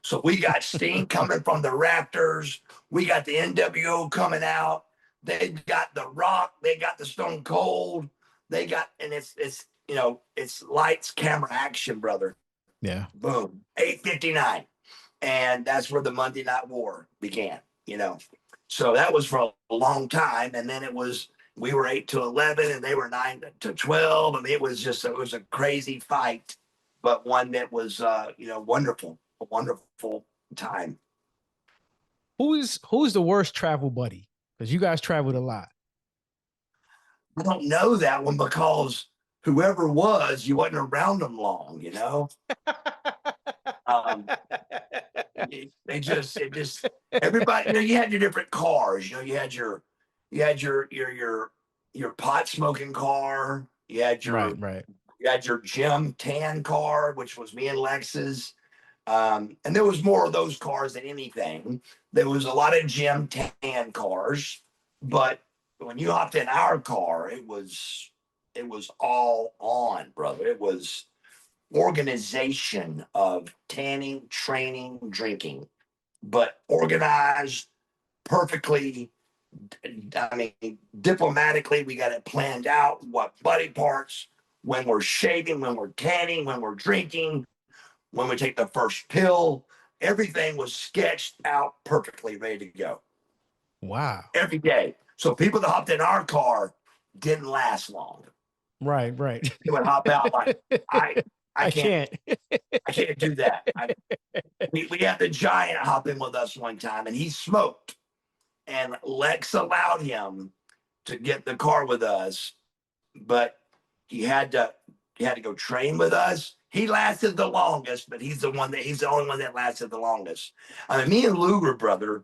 So we got Sting coming from the Raptors. We got the NWO coming out. They got the Rock. They got the Stone Cold. They got, and it's it's lights, camera, action, brother. Yeah. Boom. 8:59, and that's where the Monday Night War began. So that was for a long time, and then we were 8 to 11, and they were 9 to 12. I mean, it was a crazy fight, but one that was wonderful, a wonderful time. Who's the worst travel buddy? Because you guys traveled a lot. I don't know that one because whoever was, you wasn't around them long. Um, it just everybody. You had your different cars. You had your pot smoking car. Right, right. You had your Jim tan car, which was me and Lex's. And there was more of those cars than anything. There was a lot of Jim tan cars, but when you hopped in our car, it was all on, brother. It was organization of tanning, training, drinking, but organized perfectly. I mean, diplomatically, we got it planned out what body parts, when we're shaving, when we're tanning, when we're drinking, when we take the first pill. Everything was sketched out perfectly, ready to go Wow. every day. So people that hopped in our car didn't last long. Right, right. They would hop out like, I can't. can't. I can't do that. We had the giant hop in with us one time, and he smoked. And Lex allowed him to get in the car with us, but he had to go train with us. He lasted the longest, but he's the only one that lasted the longest. I mean, me and Luger, brother,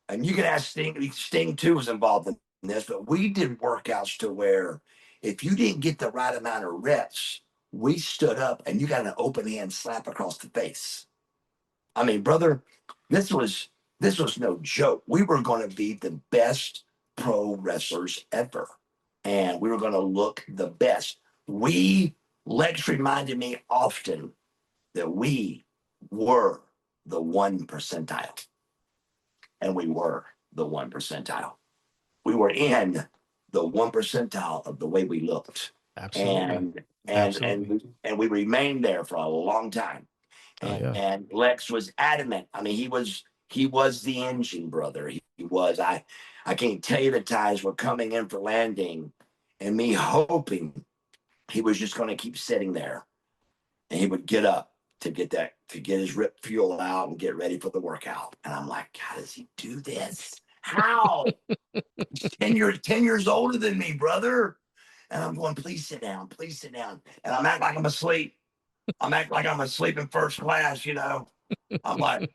and you can ask Sting. Sting too was involved in this, but we did workouts to where if you didn't get the right amount of reps, we stood up and you got an open hand slap across the face. I mean, brother, this was no joke. We were going to be the best pro wrestlers ever, and we were going to look the best. Lex reminded me often that we were the 1 percentile, and we were the 1 percentile. We were in the 1 percentile of the way we looked, Absolutely. and we remained there for a long time. Oh, yeah. And Lex was adamant. I mean, he was the engine, brother. He was. I can't tell you the times we're coming in for landing, and me hoping he was just going to keep sitting there, and he would get up to get his rip fuel out and get ready for the workout. And I'm like, how does he do this? How? 10 years older than me, brother. And I'm going, please sit down, please sit down. And I'm acting like I'm asleep. I'm acting like I'm asleep in first class. I'm like,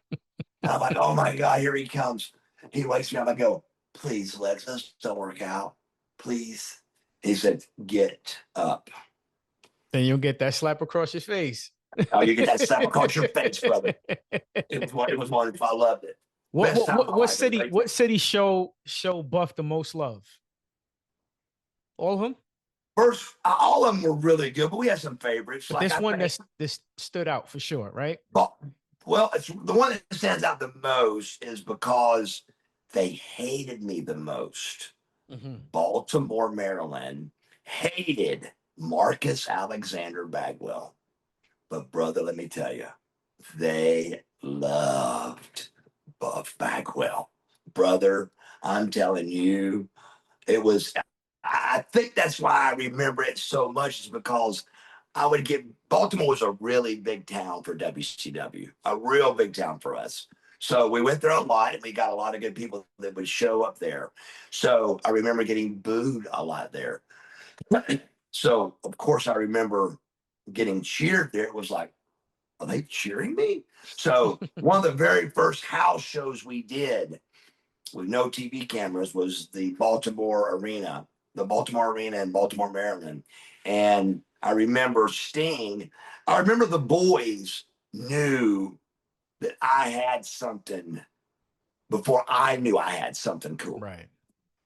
oh my God, here he comes. He wakes me up. I go, please, Lex, let's still work out. Please. He said, get up. Then you'll get that slap across your face. Oh, you get that slap across your face, brother. It was wonderful. I loved it. What city show Buff the most love? All of them? First, all of them were really good, but we had some favorites. But this one this stood out for sure, right? Well, it's the one that stands out the most is because they hated me the most. Mm-hmm. Baltimore, Maryland hated Marcus Alexander Bagwell. But brother, let me tell you, they loved Buff Bagwell. Brother, I'm telling you, I think that's why I remember it so much, is because Baltimore was a really big town for WCW, a real big town for us. So we went there a lot, and we got a lot of good people that would show up there. So I remember getting booed a lot there. So of course I remember getting cheered there. It was like, are they cheering me? So one of the very first house shows we did with no TV cameras was the Baltimore Arena in Baltimore, Maryland. And I remember Sting. I remember the boys knew that I had something before I knew I had something cool. Right.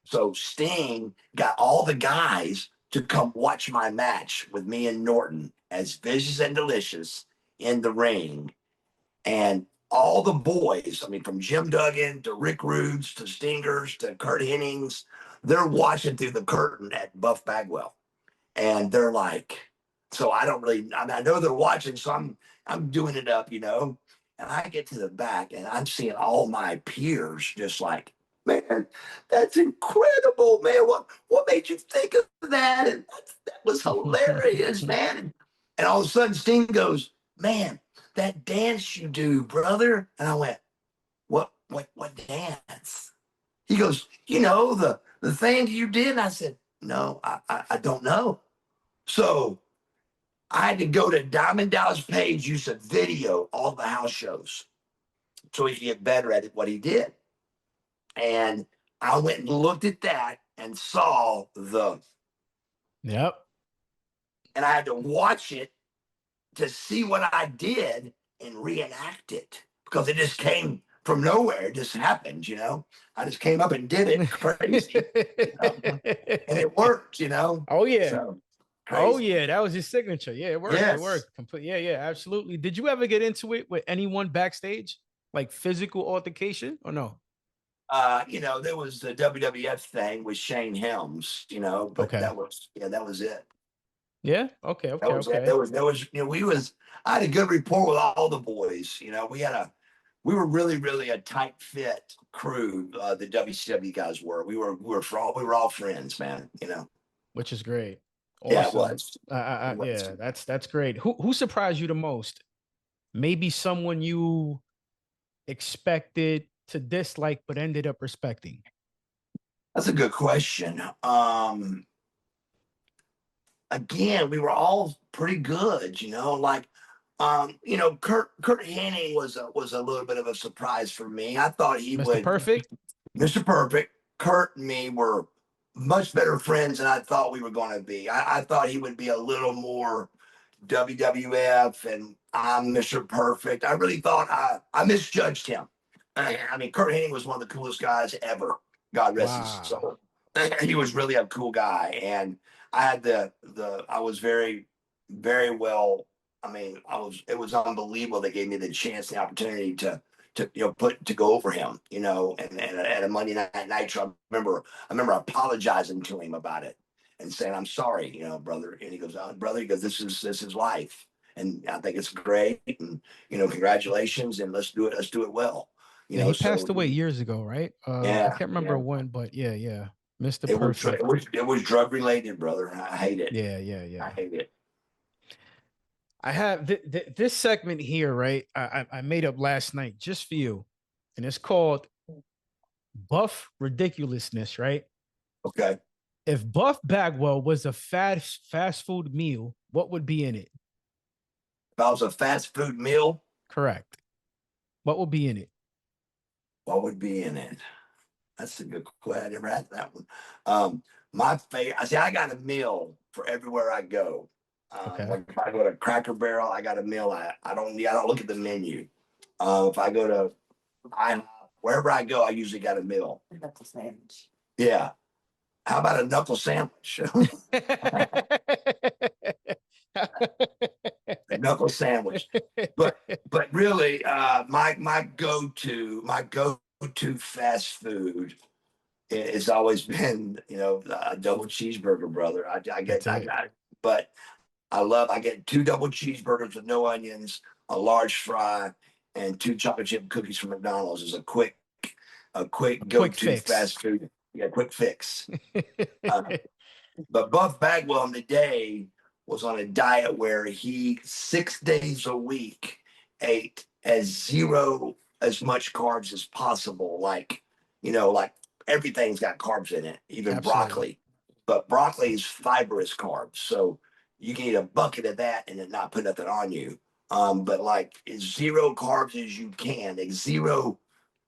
So Sting got all the guys to come watch my match with me and Norton as vicious and delicious in the ring. And all the boys, I mean, from Jim Duggan to Rick Rudes to Stingers to Kurt Hennings, they're watching through the curtain at Buff Bagwell. And they're like, so I don't really, I mean, I know they're watching, so I'm doing it up, you know. And I get to the back and I'm seeing all my peers just like, man, that's incredible, man. What made you think of that? And that was hilarious, man. And all of a sudden Sting goes, man, that dance you do, brother. And I went, what dance? He goes, you know, the thing you did. And I said, no, I don't know. So I had to go to Diamond Dallas Page, use a video all the house shows so he could get better at it, what he did. And I went and looked at that and saw Yep. and I had to watch it to see what I did and reenact it because it just came from nowhere. It just happened, you know. I just came up and did it crazy, you know? And it worked, you know. Oh yeah. So, oh crazy. yeah, that was his signature. Yeah, it worked. Yes. It worked. Complete. Yeah, yeah, absolutely. Did you ever get into it with anyone backstage, like physical altercation, or no? You know, there was the WWF thing with Shane Helms, you know, but Okay. that was it. Yeah. Okay. That Okay. was it. Okay. There was, you know, I had a good rapport with all the boys. You know, we were really a tight fit crew. The WCW guys were. We were all friends, man. You know. Which is great. Yeah, it Awesome. was. It was. Yeah, that's great. Who surprised you the most? Maybe someone you expected to dislike but ended up respecting. That's a good question. Again, we were all pretty good, you know, like you know, Kurt Hennig was a little bit of a surprise for me. I thought he Mr. would Perfect? Mr. Perfect, Kurt and me were much better friends than I thought we were going to be. I thought he would be a little more WWF and I'm Mr. Perfect. I really thought I misjudged him. I mean, Kurt Hennig was one of the coolest guys ever. God rest his Wow. soul. He was really a cool guy. And I had I was very well. I mean, it was unbelievable. They gave me the chance, the opportunity to to go over him, you know, and at a Monday Night Nitro, I remember apologizing to him about it and saying, I'm sorry, you know, brother. And he goes, oh, brother, he goes, this is life. And I think it's great. And, you know, congratulations and let's do it well. You Yeah, know, he so passed away years ago, right? I yeah, can't remember when, but yeah, yeah. Mr. Perfect. it was drug related, brother. I hate it. Yeah, yeah, I yeah. hate it. I have this segment here, right? I made up last night just for you, and it's called Buff Ridiculousness, right? Okay. If Buff Bagwell was a fast food meal, what would be in it? If I was a fast food meal, Correct. What would be in it? what would be in it? That's a good question. I never had that one. My favorite, I say I got a meal for everywhere I go. Okay. Like if I go to Cracker Barrel, I got a meal. I don't look at the menu. If I go to wherever I go, I usually got a meal. That's a sandwich. Yeah. How about a knuckle sandwich? A knuckle sandwich. But really, my go-to fast food it's always been, you know, a double cheeseburger, brother. But I get two double cheeseburgers with no onions, a large fry, and two chocolate chip cookies from McDonald's is a quick go-to fast food. Yeah, quick fix. But Buff Bagwell in the day was on a diet where he 6 days a week ate as much carbs as possible. Like, you know, like everything's got carbs in it, even Absolutely. broccoli. But broccoli is fibrous carbs. So you can eat a bucket of that and then not put nothing on you. But like as zero carbs as you can, as zero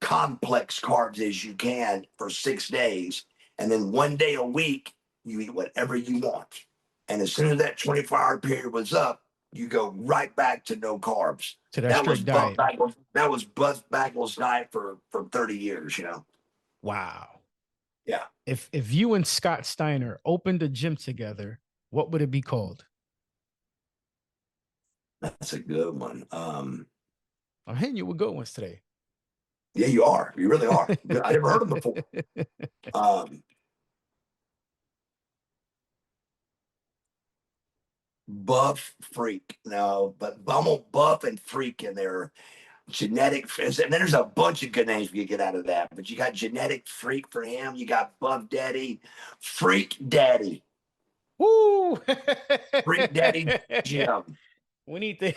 complex carbs as you can for 6 days. And then one day a week, you eat whatever you want. And as soon as that 24-hour period was up, you go right back to no carbs. To that strict diet. That was Buff Bagwell's diet for 30 years, you know. Wow. Yeah. If you and Scott Steiner opened a gym together, what would it be called? That's a good one. I'm hitting you with good ones today. Yeah, you are. You really are. I never heard of them before. Buff Freak. No, but I'm gonna Buff and Freak in there. Genetic, and then there's a bunch of good names we could get out of that. But you got Genetic Freak for him. You got Buff Daddy, Freak Daddy, Woo! Freak Daddy Jim. we need to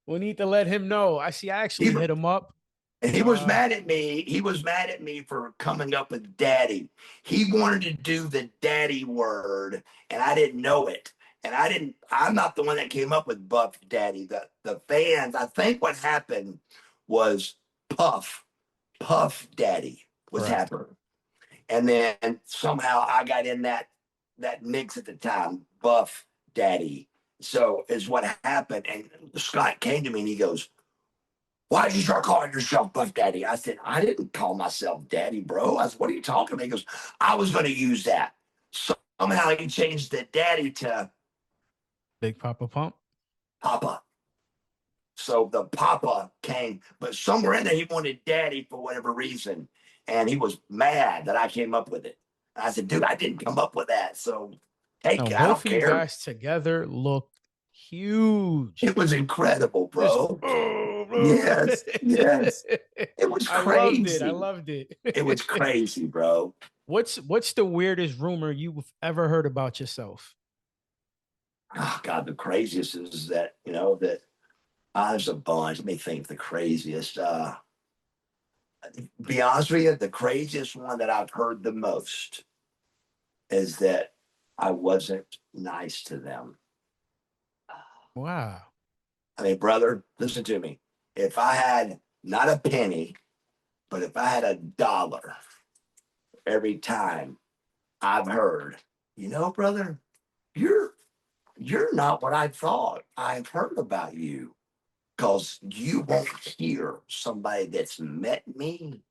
we need to let him know. I actually He, hit him up. he was mad at me. He was mad at me for coming up with daddy. He wanted to do the daddy word, and I didn't know it. And I'm not the one that came up with Buff Daddy. The fans, I think what happened was Puff Daddy was Correct. happening. And then somehow I got in that mix at the time, Buff Daddy. So is what happened. And Scott came to me and he goes, "Why did you start calling yourself Buff Daddy?" I said, "I didn't call myself Daddy, bro." I said, "What are you talking about?" He goes, "I was going to use that." Somehow he changed the Daddy to Big Papa Pump. Papa. So the Papa came, but somewhere in there he wanted Daddy for whatever reason. And he was mad that I came up with it. I said, "Dude, I didn't come up with that. So Now, take it. I don't both of you care." guys together look huge. It was incredible, Just, bro. Yes, yes. It was I loved it. I crazy. loved it. It was crazy, bro. What's the weirdest rumor you've ever heard about yourself? Oh, God, the craziest is that, that there's a bunch. Let me think the craziest. Be honest with you, the craziest one that I've heard the most is that I wasn't nice to them. Wow. I mean, brother, listen to me. If I had not a penny, but if I had $1 every time I've heard, brother, you're not what I thought I've heard about you. Because you won't hear somebody that's met me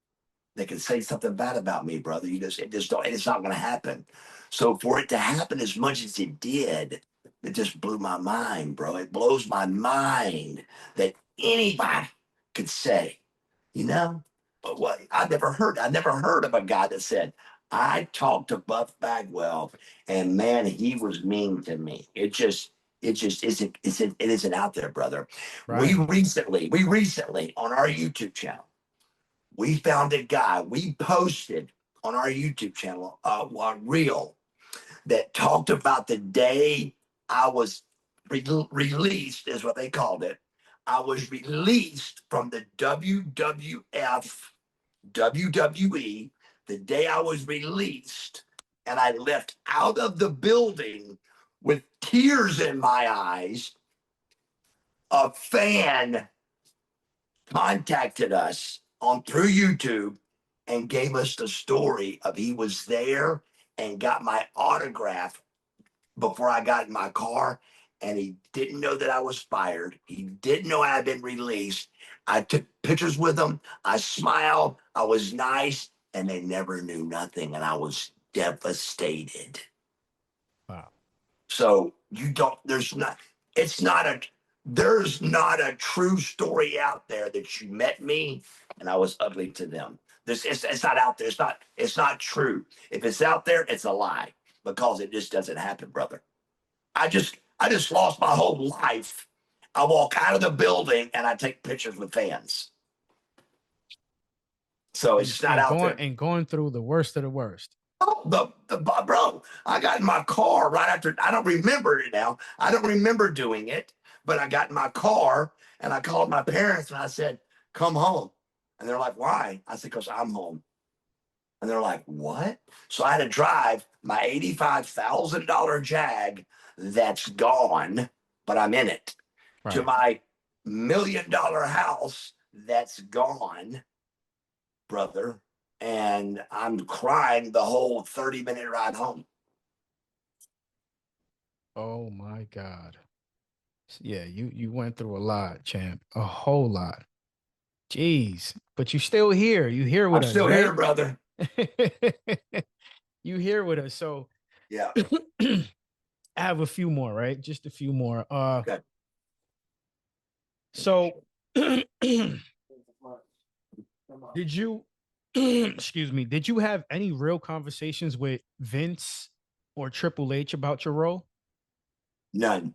that can say something bad about me, brother. It just don't, it's not going to happen. So for it to happen as much as it did, it just blew my mind, bro. It blows my mind that anybody could say, but what I never heard of a guy that said, "I talked to Buff Bagwell and man, he was mean to me." It just isn't out there, brother. We Right. recently on our YouTube channel, we found a guy. We posted on our YouTube channel a reel that talked about the day I was released, is what they called it. I was released from the WWF, WWE, the day I was released, and I left out of the building with tears in my eyes. A fan contacted us on through YouTube and gave us the story of he was there and got my autograph before I got in my car. And he didn't know that I was fired. He didn't know I had been released. I took pictures with him. I smiled. I was nice. And they never knew nothing. And I was devastated. Wow. So there's not a true story out there that you met me and I was ugly to them. It's not out there. It's not true. If it's out there, it's a lie because it just doesn't happen, brother. I just lost my whole life. I walk out of the building and I take pictures with fans. So it's And, just not and out going there. and going through the worst of the worst. Oh, bro, I got in my car right after. I don't remember it now. I don't remember doing it, but I got in my car and I called my parents and I said, "Come home." And they're like, "Why?" I said, "Because I'm home." And they're like, "What?" So I had to drive my $85,000 Jag that's gone, but I'm in it, to Right. my $1 million house that's gone, brother. And I'm crying the whole 30-minute ride home. Oh my God. Yeah, you went through a lot, champ. A whole lot. Jeez. But you still here. You here I'm with us, still here, right? brother. You here with us. So Yeah. I have a few more, right? Just a few more. Okay. So did you excuse me, did you have any real conversations with Vince or Triple H about your role? None.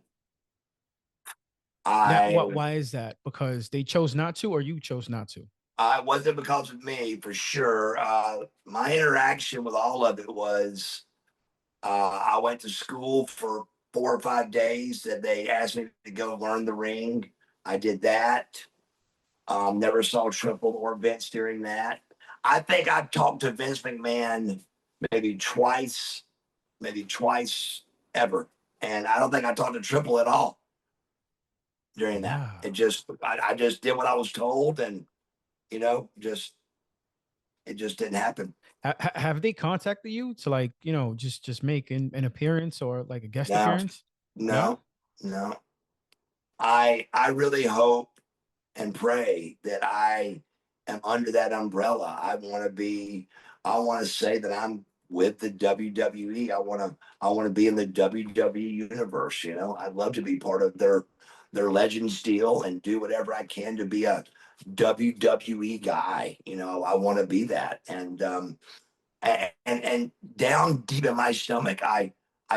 Now, I why is that? Because they chose not to, or you chose not to? I wasn't because of me for sure. My interaction with all of it was I went to school for 4 or 5 days that they asked me to go learn the ring. I did that. Never saw Triple or Vince during that. I think I've talked to Vince McMahon maybe twice ever. And I don't think I talked to Triple at all during that. Wow. I just did what I was told, and just it just didn't happen. Have they contacted you to, like, just make an appearance or like a guest No, appearance? No? no, no. I really hope and pray that I am under that umbrella. I want to say that I'm with the WWE. I want to be in the WWE universe, I'd love to be part of their Legends deal and do whatever I can to be a WWE guy. I want to be that. And down deep in my stomach, I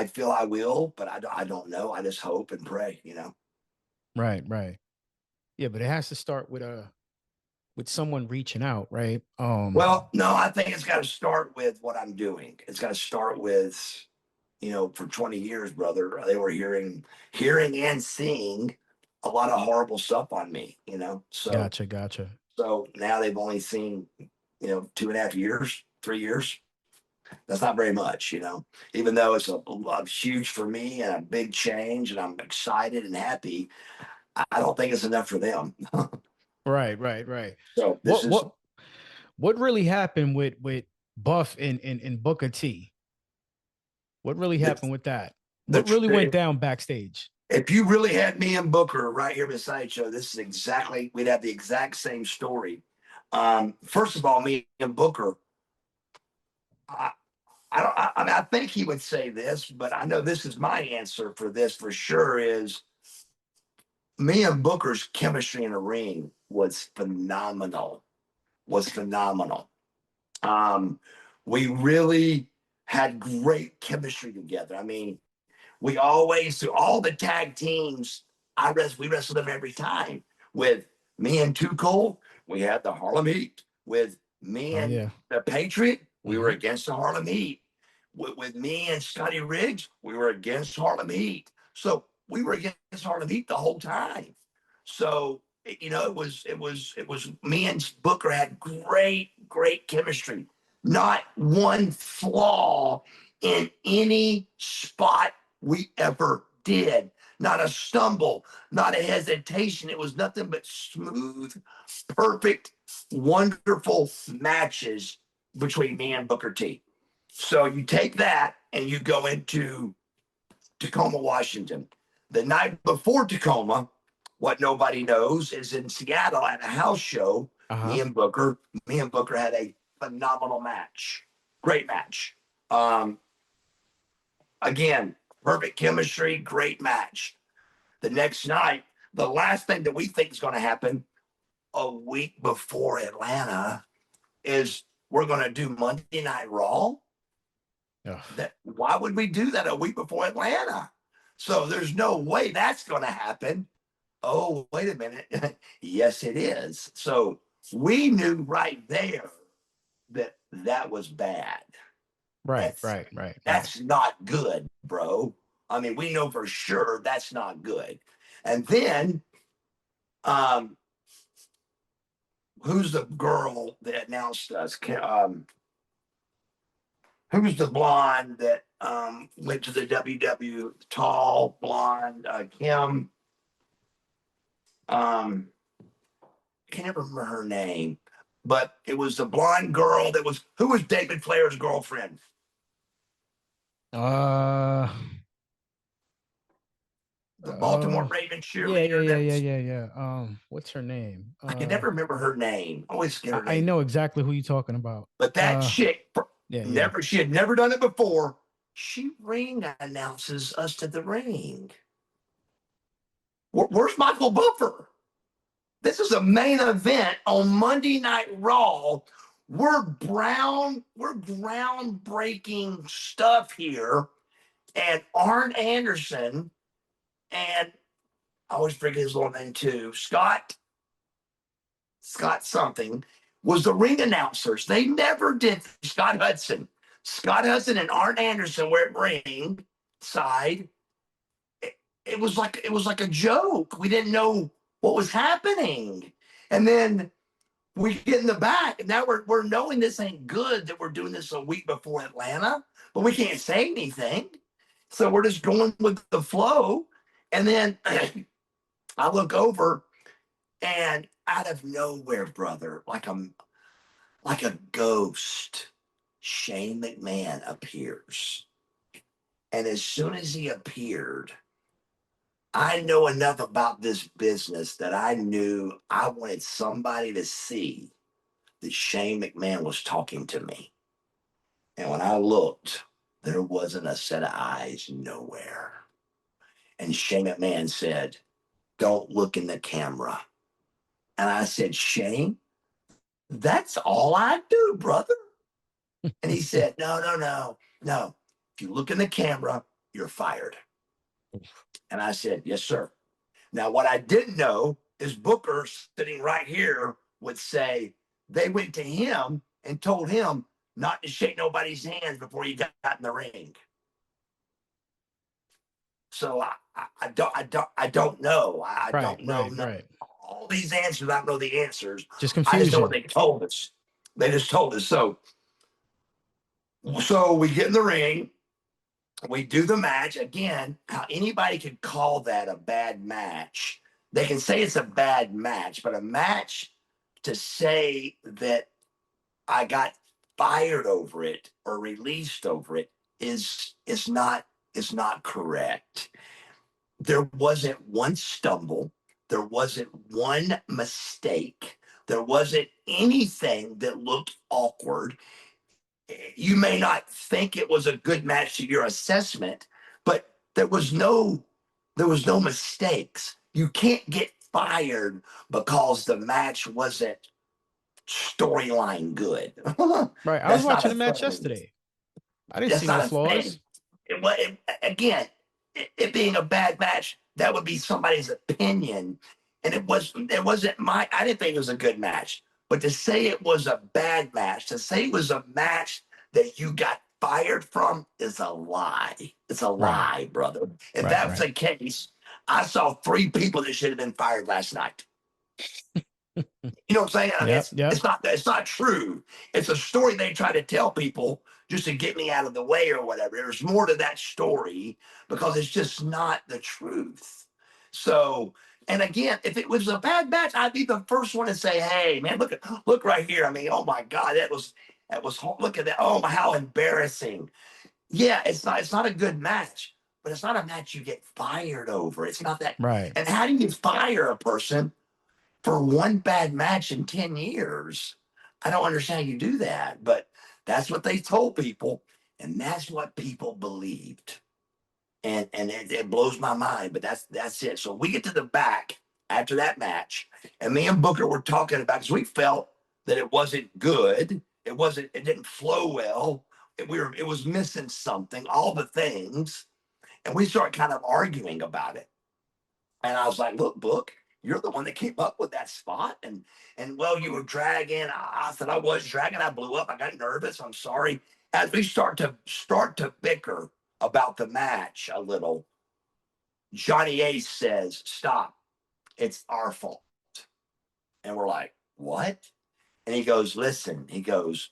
feel I will, but I don't know. I just hope and pray. Right, right. Yeah, but it has to start with someone reaching out, right? Well, no, I think it's got to start with what I'm doing. It's got to start with, for 20 years, brother, they were hearing and seeing a lot of horrible stuff on me. So, Gotcha, gotcha. so now they've only seen, 2.5 years, 3 years. That's not very much. Even though it's a huge for me and a big change, and I'm excited and happy. I don't think it's enough for them. Right, right, right. So this What is what what really happened with Buff and Booker T? What really the happened with that? What really went the down backstage? if you really had me and Booker right here beside you, this is exactly we'd have the exact same story. First of all, me and Booker, I, I don't. I mean, I think he would say this, but I know this is my answer for this for sure. Is me and Booker's chemistry in the ring was phenomenal. Was phenomenal. Um, we really had great chemistry together. I mean, we always, through all the tag teams, we wrestled them every time. With me and Too Cold, we had the Harlem Heat. With me Oh and yeah. the Patriot, we were Hmm. against the Harlem Heat. With me and Scotty Riggs, we were against Harlem Heat. So we were against Harlem Heat the whole time. So it was me and Booker had great chemistry. Not one flaw in any spot we ever did. Not a stumble, not a hesitation. It was nothing but smooth, perfect, wonderful matches between me and Booker T. So you take that and you go into Tacoma, Washington. The night before Tacoma, what nobody knows is in Seattle at a house show, me Uh-huh. and Booker, me and Booker had a phenomenal match. Great match. Um, Again, perfect chemistry, great match. The next night, the last thing that we think is going to happen a week before Atlanta is we're going to do Monday Night Raw. Ugh. That why would we do that a week before Atlanta? So there's no way that's going to happen. Oh, wait a minute. Yes, it is. So we knew right there that that was bad. Right, That's right, right, right. that's not good, bro. I mean, we know for sure that's not good. And then, um, who's the girl that announced us? Who's the blonde that went to the WW? Tall blonde, Kim. Um, Can't ever remember her name, but it was the blonde girl that was who was David Flair's girlfriend. Uh the Baltimore Ravens cheerleader. Yeah. What's her name? I can never remember her name. I always get her I name. know exactly who you're talking about. But that chick Yeah. she had never done it before. She ring announces us to the ring. Where's Michael Buffer? This is a main event on Monday Night Raw. We're groundbreaking stuff here. And Arn Anderson and I always forget his little name too. Scott something was the ring announcers. They never did. Scott Hudson and Arn Anderson were at ring side. It was like a joke. We didn't know what was happening, and then we get in the back, and now we're knowing this ain't good that we're doing this a week before Atlanta, but we can't say anything, so we're just going with the flow. And then I look over, and out of nowhere, brother, like a ghost, Shane McMahon appears. And as soon as he appeared, I know enough about this business that I knew I wanted somebody to see that Shane McMahon was talking to me. And when I looked, there wasn't a set of eyes nowhere. And Shane McMahon said, "Don't look in the camera." And I said, "Shane, that's all I do, brother." And he said, No. If you look in the camera, you're fired. And I said, "Yes, sir." Now, what I didn't know is Booker sitting right here would say they went to him and told him not to shake nobody's hands before he got in the ring. So I don't know. I don't know. Right. All these answers, I don't know the answers. Just I just know what confusion. they told us. They just told us. So we get in the ring. We do the match. Again, how anybody could call that a bad match. They can say it's a bad match, but a match to say that I got fired over it or released over it is not correct. There wasn't one stumble. There wasn't one mistake. There wasn't anything that looked awkward. You may not think it was a good match to your assessment, but there was no mistakes. You can't get fired because the match wasn't storyline good. Right. I was watching the match yesterday. I didn't see no flaws. Again, it being a bad match, that would be somebody's opinion, and it wasn't my. I didn't think it was a good match, but to say it was a bad match, to say it was a match that you got fired from, is a lie. It's a lie, brother. If that was the case, I saw 3 people that should have been fired last night. You know what I'm saying? I mean, it's not true. It's a story they try to tell people just to get me out of the way or whatever. There's more to that story because it's just not the truth. So, and again, if it was a bad match, I'd be the first one to say, "Hey, man, look right here. I mean, oh my God, that was look at that. Oh, how embarrassing." Yeah, it's not a good match, but it's not a match you get fired over. It's not that. Right. And how do you fire a person for one bad match in 10 years? I don't understand how you do that, but that's what they told people, and that's what people believed. And it blows my mind, but that's it. So we get to the back after that match, and me and Booker were talking about, because we felt that it wasn't good. It didn't flow well. It was missing something, all the things. And we started kind of arguing about it. And I was like, "Look, Book, you're the one that came up with that spot. And well, you were dragging." I said I was dragging. I blew up. I got nervous. I'm sorry. As we start to bicker about the match a little, Johnny Ace says, "Stop. It's our fault." And we're like, "What?" And he goes, "Listen," he goes,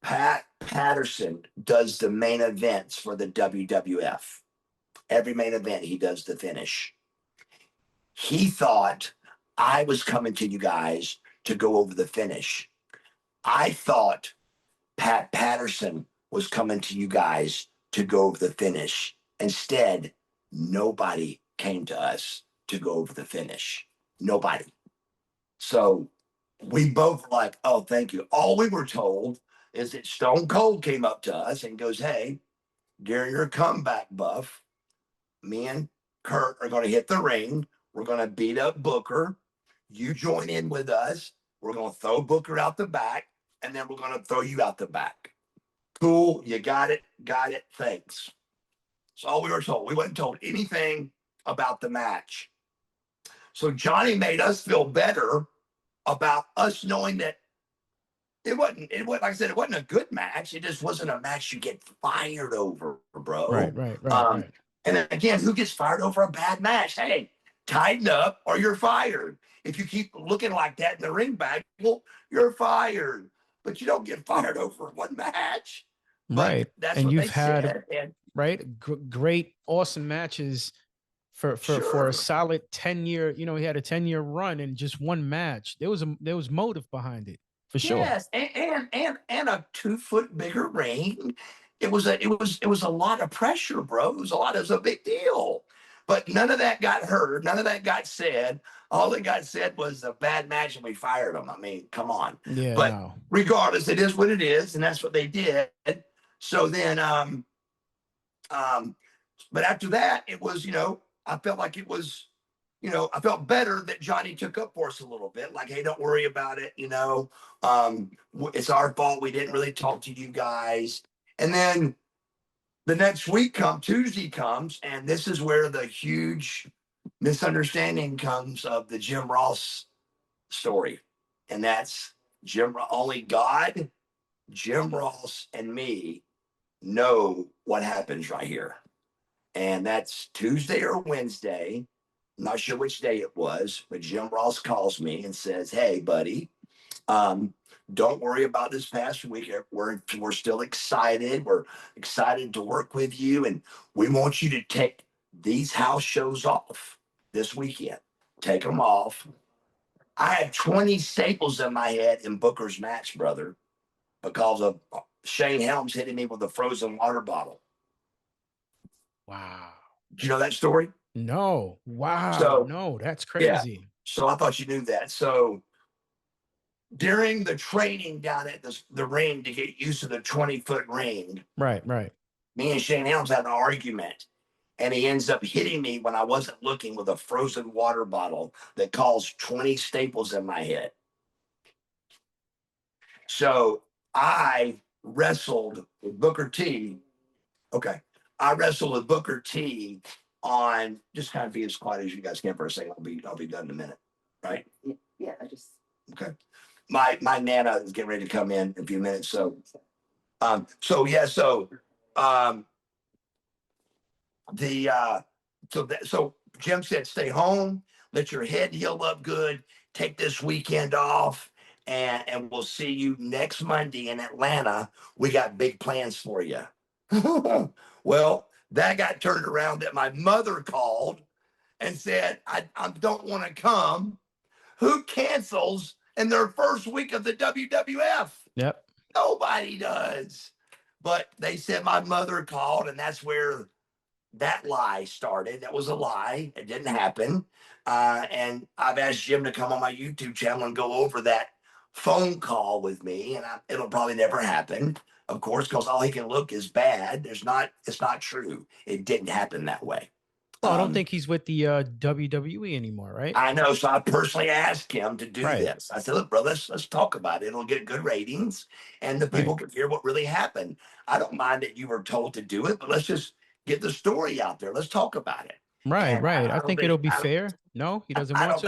"Pat Patterson does the main events for the WWF. Every main event, he does the finish. He thought I was coming to you guys to go over the finish. I thought Pat Patterson was coming to you guys to go over the finish. Instead, Nobody came to us to go over the finish. Nobody. So we both were like, oh, thank you. All we were told is that Stone Cold came up to us and goes, hey, during your comeback, Buff, me and Kurt are going to hit the ring. We're going to beat up Booker. You join in with us. We're going to throw Booker out the back, and then we're going to throw you out the back. Cool. You got it. Got it. Thanks. That's all we were told. We wasn't told anything about the match. So Johnny made us feel better about us knowing that it wasn't, like I said, it wasn't a good match. It just wasn't a match you get fired over, bro. Right. And again, who gets fired over a bad match? Hey, tighten up or you're fired. If you keep looking like that in the ring back, well, you're fired. But you don't get fired over one match. But Right. that's And what you've they had said. And great, awesome matches for sure. a solid 10-year, he had a 10-year run in just one match. There was motive behind it, for sure. Yes, and a 2 foot bigger ring. It was a lot of pressure, bro. It was a big deal. But none of that got heard. None of that got said. All that got said was a bad match and we fired them. I mean, come on. Yeah, But no. regardless, it is what it is, and that's what they did. So then but after that, it was, I felt like it was, I felt better that Johnny took up for us a little bit. Like, hey, don't worry about it. It's our fault. We didn't really talk to you guys. And then the next week Tuesday comes, and this is where the huge misunderstanding comes of the Jim Ross story. And that's only God, Jim Ross, and me know what happens right here. And that's Tuesday or Wednesday. I'm not sure which day it was, but Jim Ross calls me and says, hey, buddy, don't worry about this past week. We're still excited. We're excited to work with you. And we want you to take these house shows off this weekend. Take them off. I had 20 staples in my head in Booker's match, brother, because of Shane Helms hitting me with a frozen water bottle. Wow. Do you know that story? No. Wow. So, no, that's crazy. Yeah. So I thought you knew that. So during the training down at the ring to get used to the 20-foot ring, Right. me and Shane Helms had an argument. And he ends up hitting me when I wasn't looking with a frozen water bottle that caused 20 staples in my head. So I wrestled with Booker T. Okay. I wrestled with Booker T on, just kind of be as quiet as you guys can for a second. I'll be done in a minute. Right? Yeah, I just. Okay. My Nana is getting ready to come in a few minutes. So um so Jim said, stay home, let your head heal up good, take this weekend off, and we'll see you next Monday in Atlanta. We got big plans for you. Well, that got turned around that my mother called and said, I don't want to come. Who cancels in their first week of the WWF? Yep. Nobody does. But they said my mother called, and that's where that lie started. That was a lie. It didn't happen. And I've asked Jim to come on my YouTube channel and go over that phone call with me, and it'll probably never happen, of course, because all he can look is bad. It's not true. It didn't happen that way. Oh, I don't think he's with the WWE anymore, right? I know. So I personally asked him to do Right. this. I said, look, bro, let's talk about it. It'll get good ratings and the people can hear what really happened. I don't mind that you were told to do it, but let's just get the story out there. Let's talk about it. Right. And I think it'll be fair. No, he doesn't want to.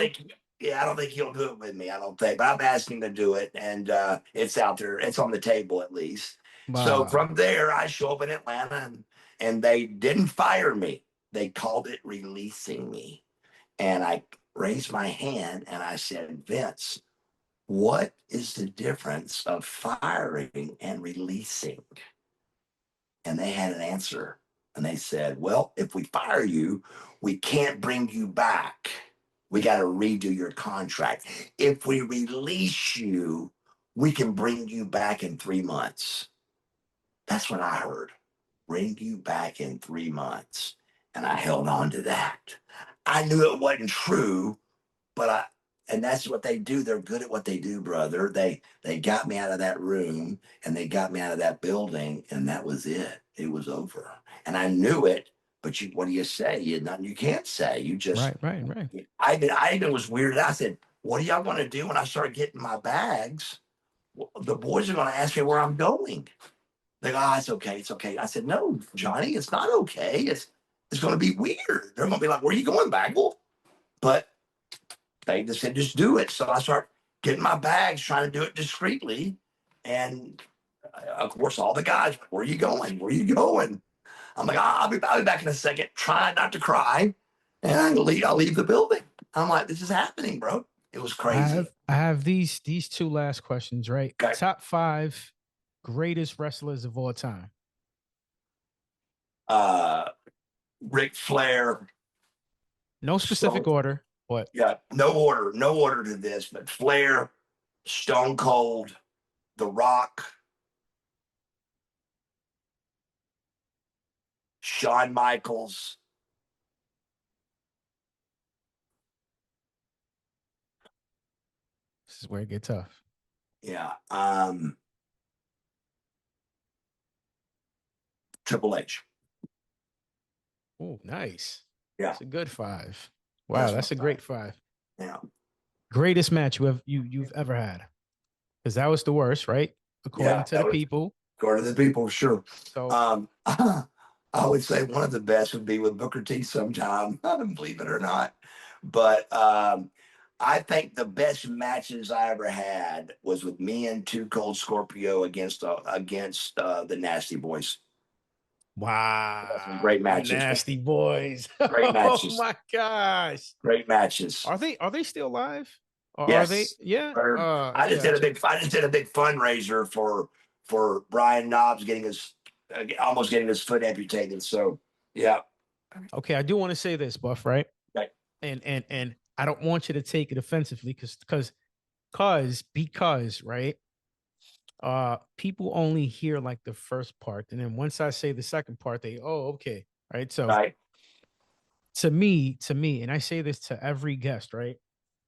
I don't think he'll do it with me. I don't think, but I'm asking him to do it, and it's out there. It's on the table at least. Wow. So from there, I show up in Atlanta, and they didn't fire me. They called it releasing me, and I raised my hand and I said, Vince, what is the difference of firing and releasing? And they had an answer. And they said, well, if we fire you, we can't bring you back. We got to redo your contract. If we release you, we can bring you back in 3 months. That's what I heard. Bring you back in 3 months. And I held on to that. I knew it wasn't true, but and that's what they do. They're good at what they do, brother. They got me out of that room and they got me out of that building, and that was it. It was over. And I knew it, but what do you say? Nothing you can't say. You just Right. I even was weirded out. I said, what do y'all want to do when I start getting my bags? Well, the boys are gonna ask me where I'm going. They go, it's okay, it's okay. I said, no, Johnny, it's not okay. It's gonna be weird. They're gonna be like, where are you going, Bagwell? But they just said, just do it. So I start getting my bags, trying to do it discreetly. And of course, all the guys, where are you going? Where are you going? I'm like, I'll be back in a second. Try not to cry. And I'll leave the building. I'm like, this is happening, bro. It was crazy. I have these two last questions, right? Okay. Top 5 greatest wrestlers of all time. Ric Flair. No specific order, but yeah, no order to this, but Flair, Stone Cold, The Rock, Shawn Michaels. this is where it gets tough. Yeah. Triple H. Oh, nice. Yeah. That's a good 5. Wow, that's a great 5. Yeah. Greatest match you've ever had. Because that was the worst, right? According to the people. According to the people, sure. So I would say one of the best would be with Booker T sometime, believe it or not. But I think the best matches I ever had was with me and Two Cold Scorpio against the Nasty Boys. wow. Great matches. Nasty Boys. Great matches. Oh my gosh. Great matches. Are they still alive? Or yes. Are they? Yeah. I just did a big fundraiser for Brian Knobs almost getting his foot amputated. So yeah. Okay, I do want to say this, Buff, right? Right. And I don't want you to take it offensively because right? People only hear like the first part, and then once I say the second part, okay. Right. So to me, and I say this to every guest, right?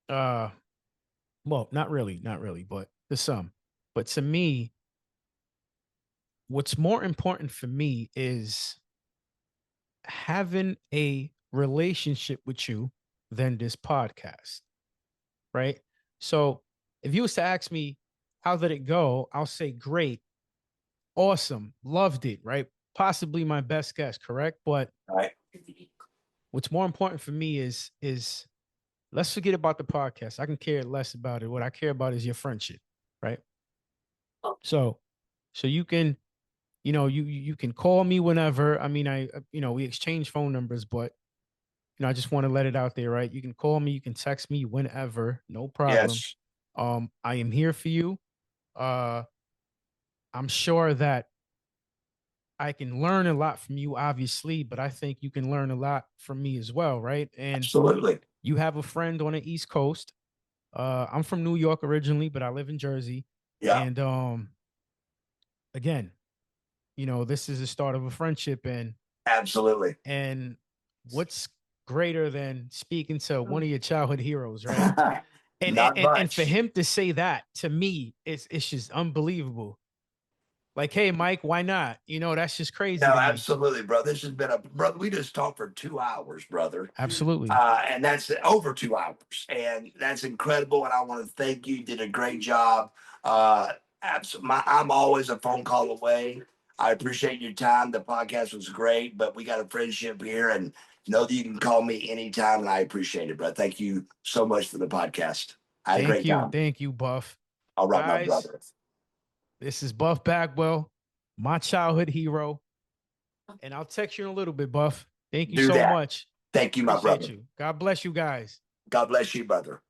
Well, not really, but to some. But to me, what's more important for me is having a relationship with you than this podcast, right? So if you was to ask me, how did it go? I'll say great, awesome, loved it, right? Possibly my best guess, correct? But what's more important for me is let's forget about the podcast. I can care less about it. What I care about is your friendship, right? So you can, you can call me whenever. I mean, we exchange phone numbers, but I just want to let it out there, right? You can call me, you can text me whenever, no problem. Yes. I am here for you. I'm sure that I can learn a lot from you, obviously, but I think you can learn a lot from me as well, right? And absolutely. You have a friend on the East Coast. I'm from New York originally, but I live in Jersey. Yeah. And again, this is the start of a friendship, and absolutely. And what's greater than speaking to one of your childhood heroes, right? and for him to say that to me, it's just unbelievable. Like, hey, Mike, why not? That's just crazy. No, absolutely, bro. This has been brother. We just talked for 2 hours, brother. Absolutely. And that's over 2 hours. And that's incredible. And I want to thank you. You did a great job. I'm always a phone call away. I appreciate your time. The podcast was great, but we got a friendship here, and know that you can call me anytime, and I appreciate it, bro. Thank you so much for the podcast. I had a great time. Thank you, Buff. All right, my brother. This is Buff Bagwell, my childhood hero. And I'll text you in a little bit, Buff. Thank you so much. Thank you, my brother. God bless you guys. God bless you, brother.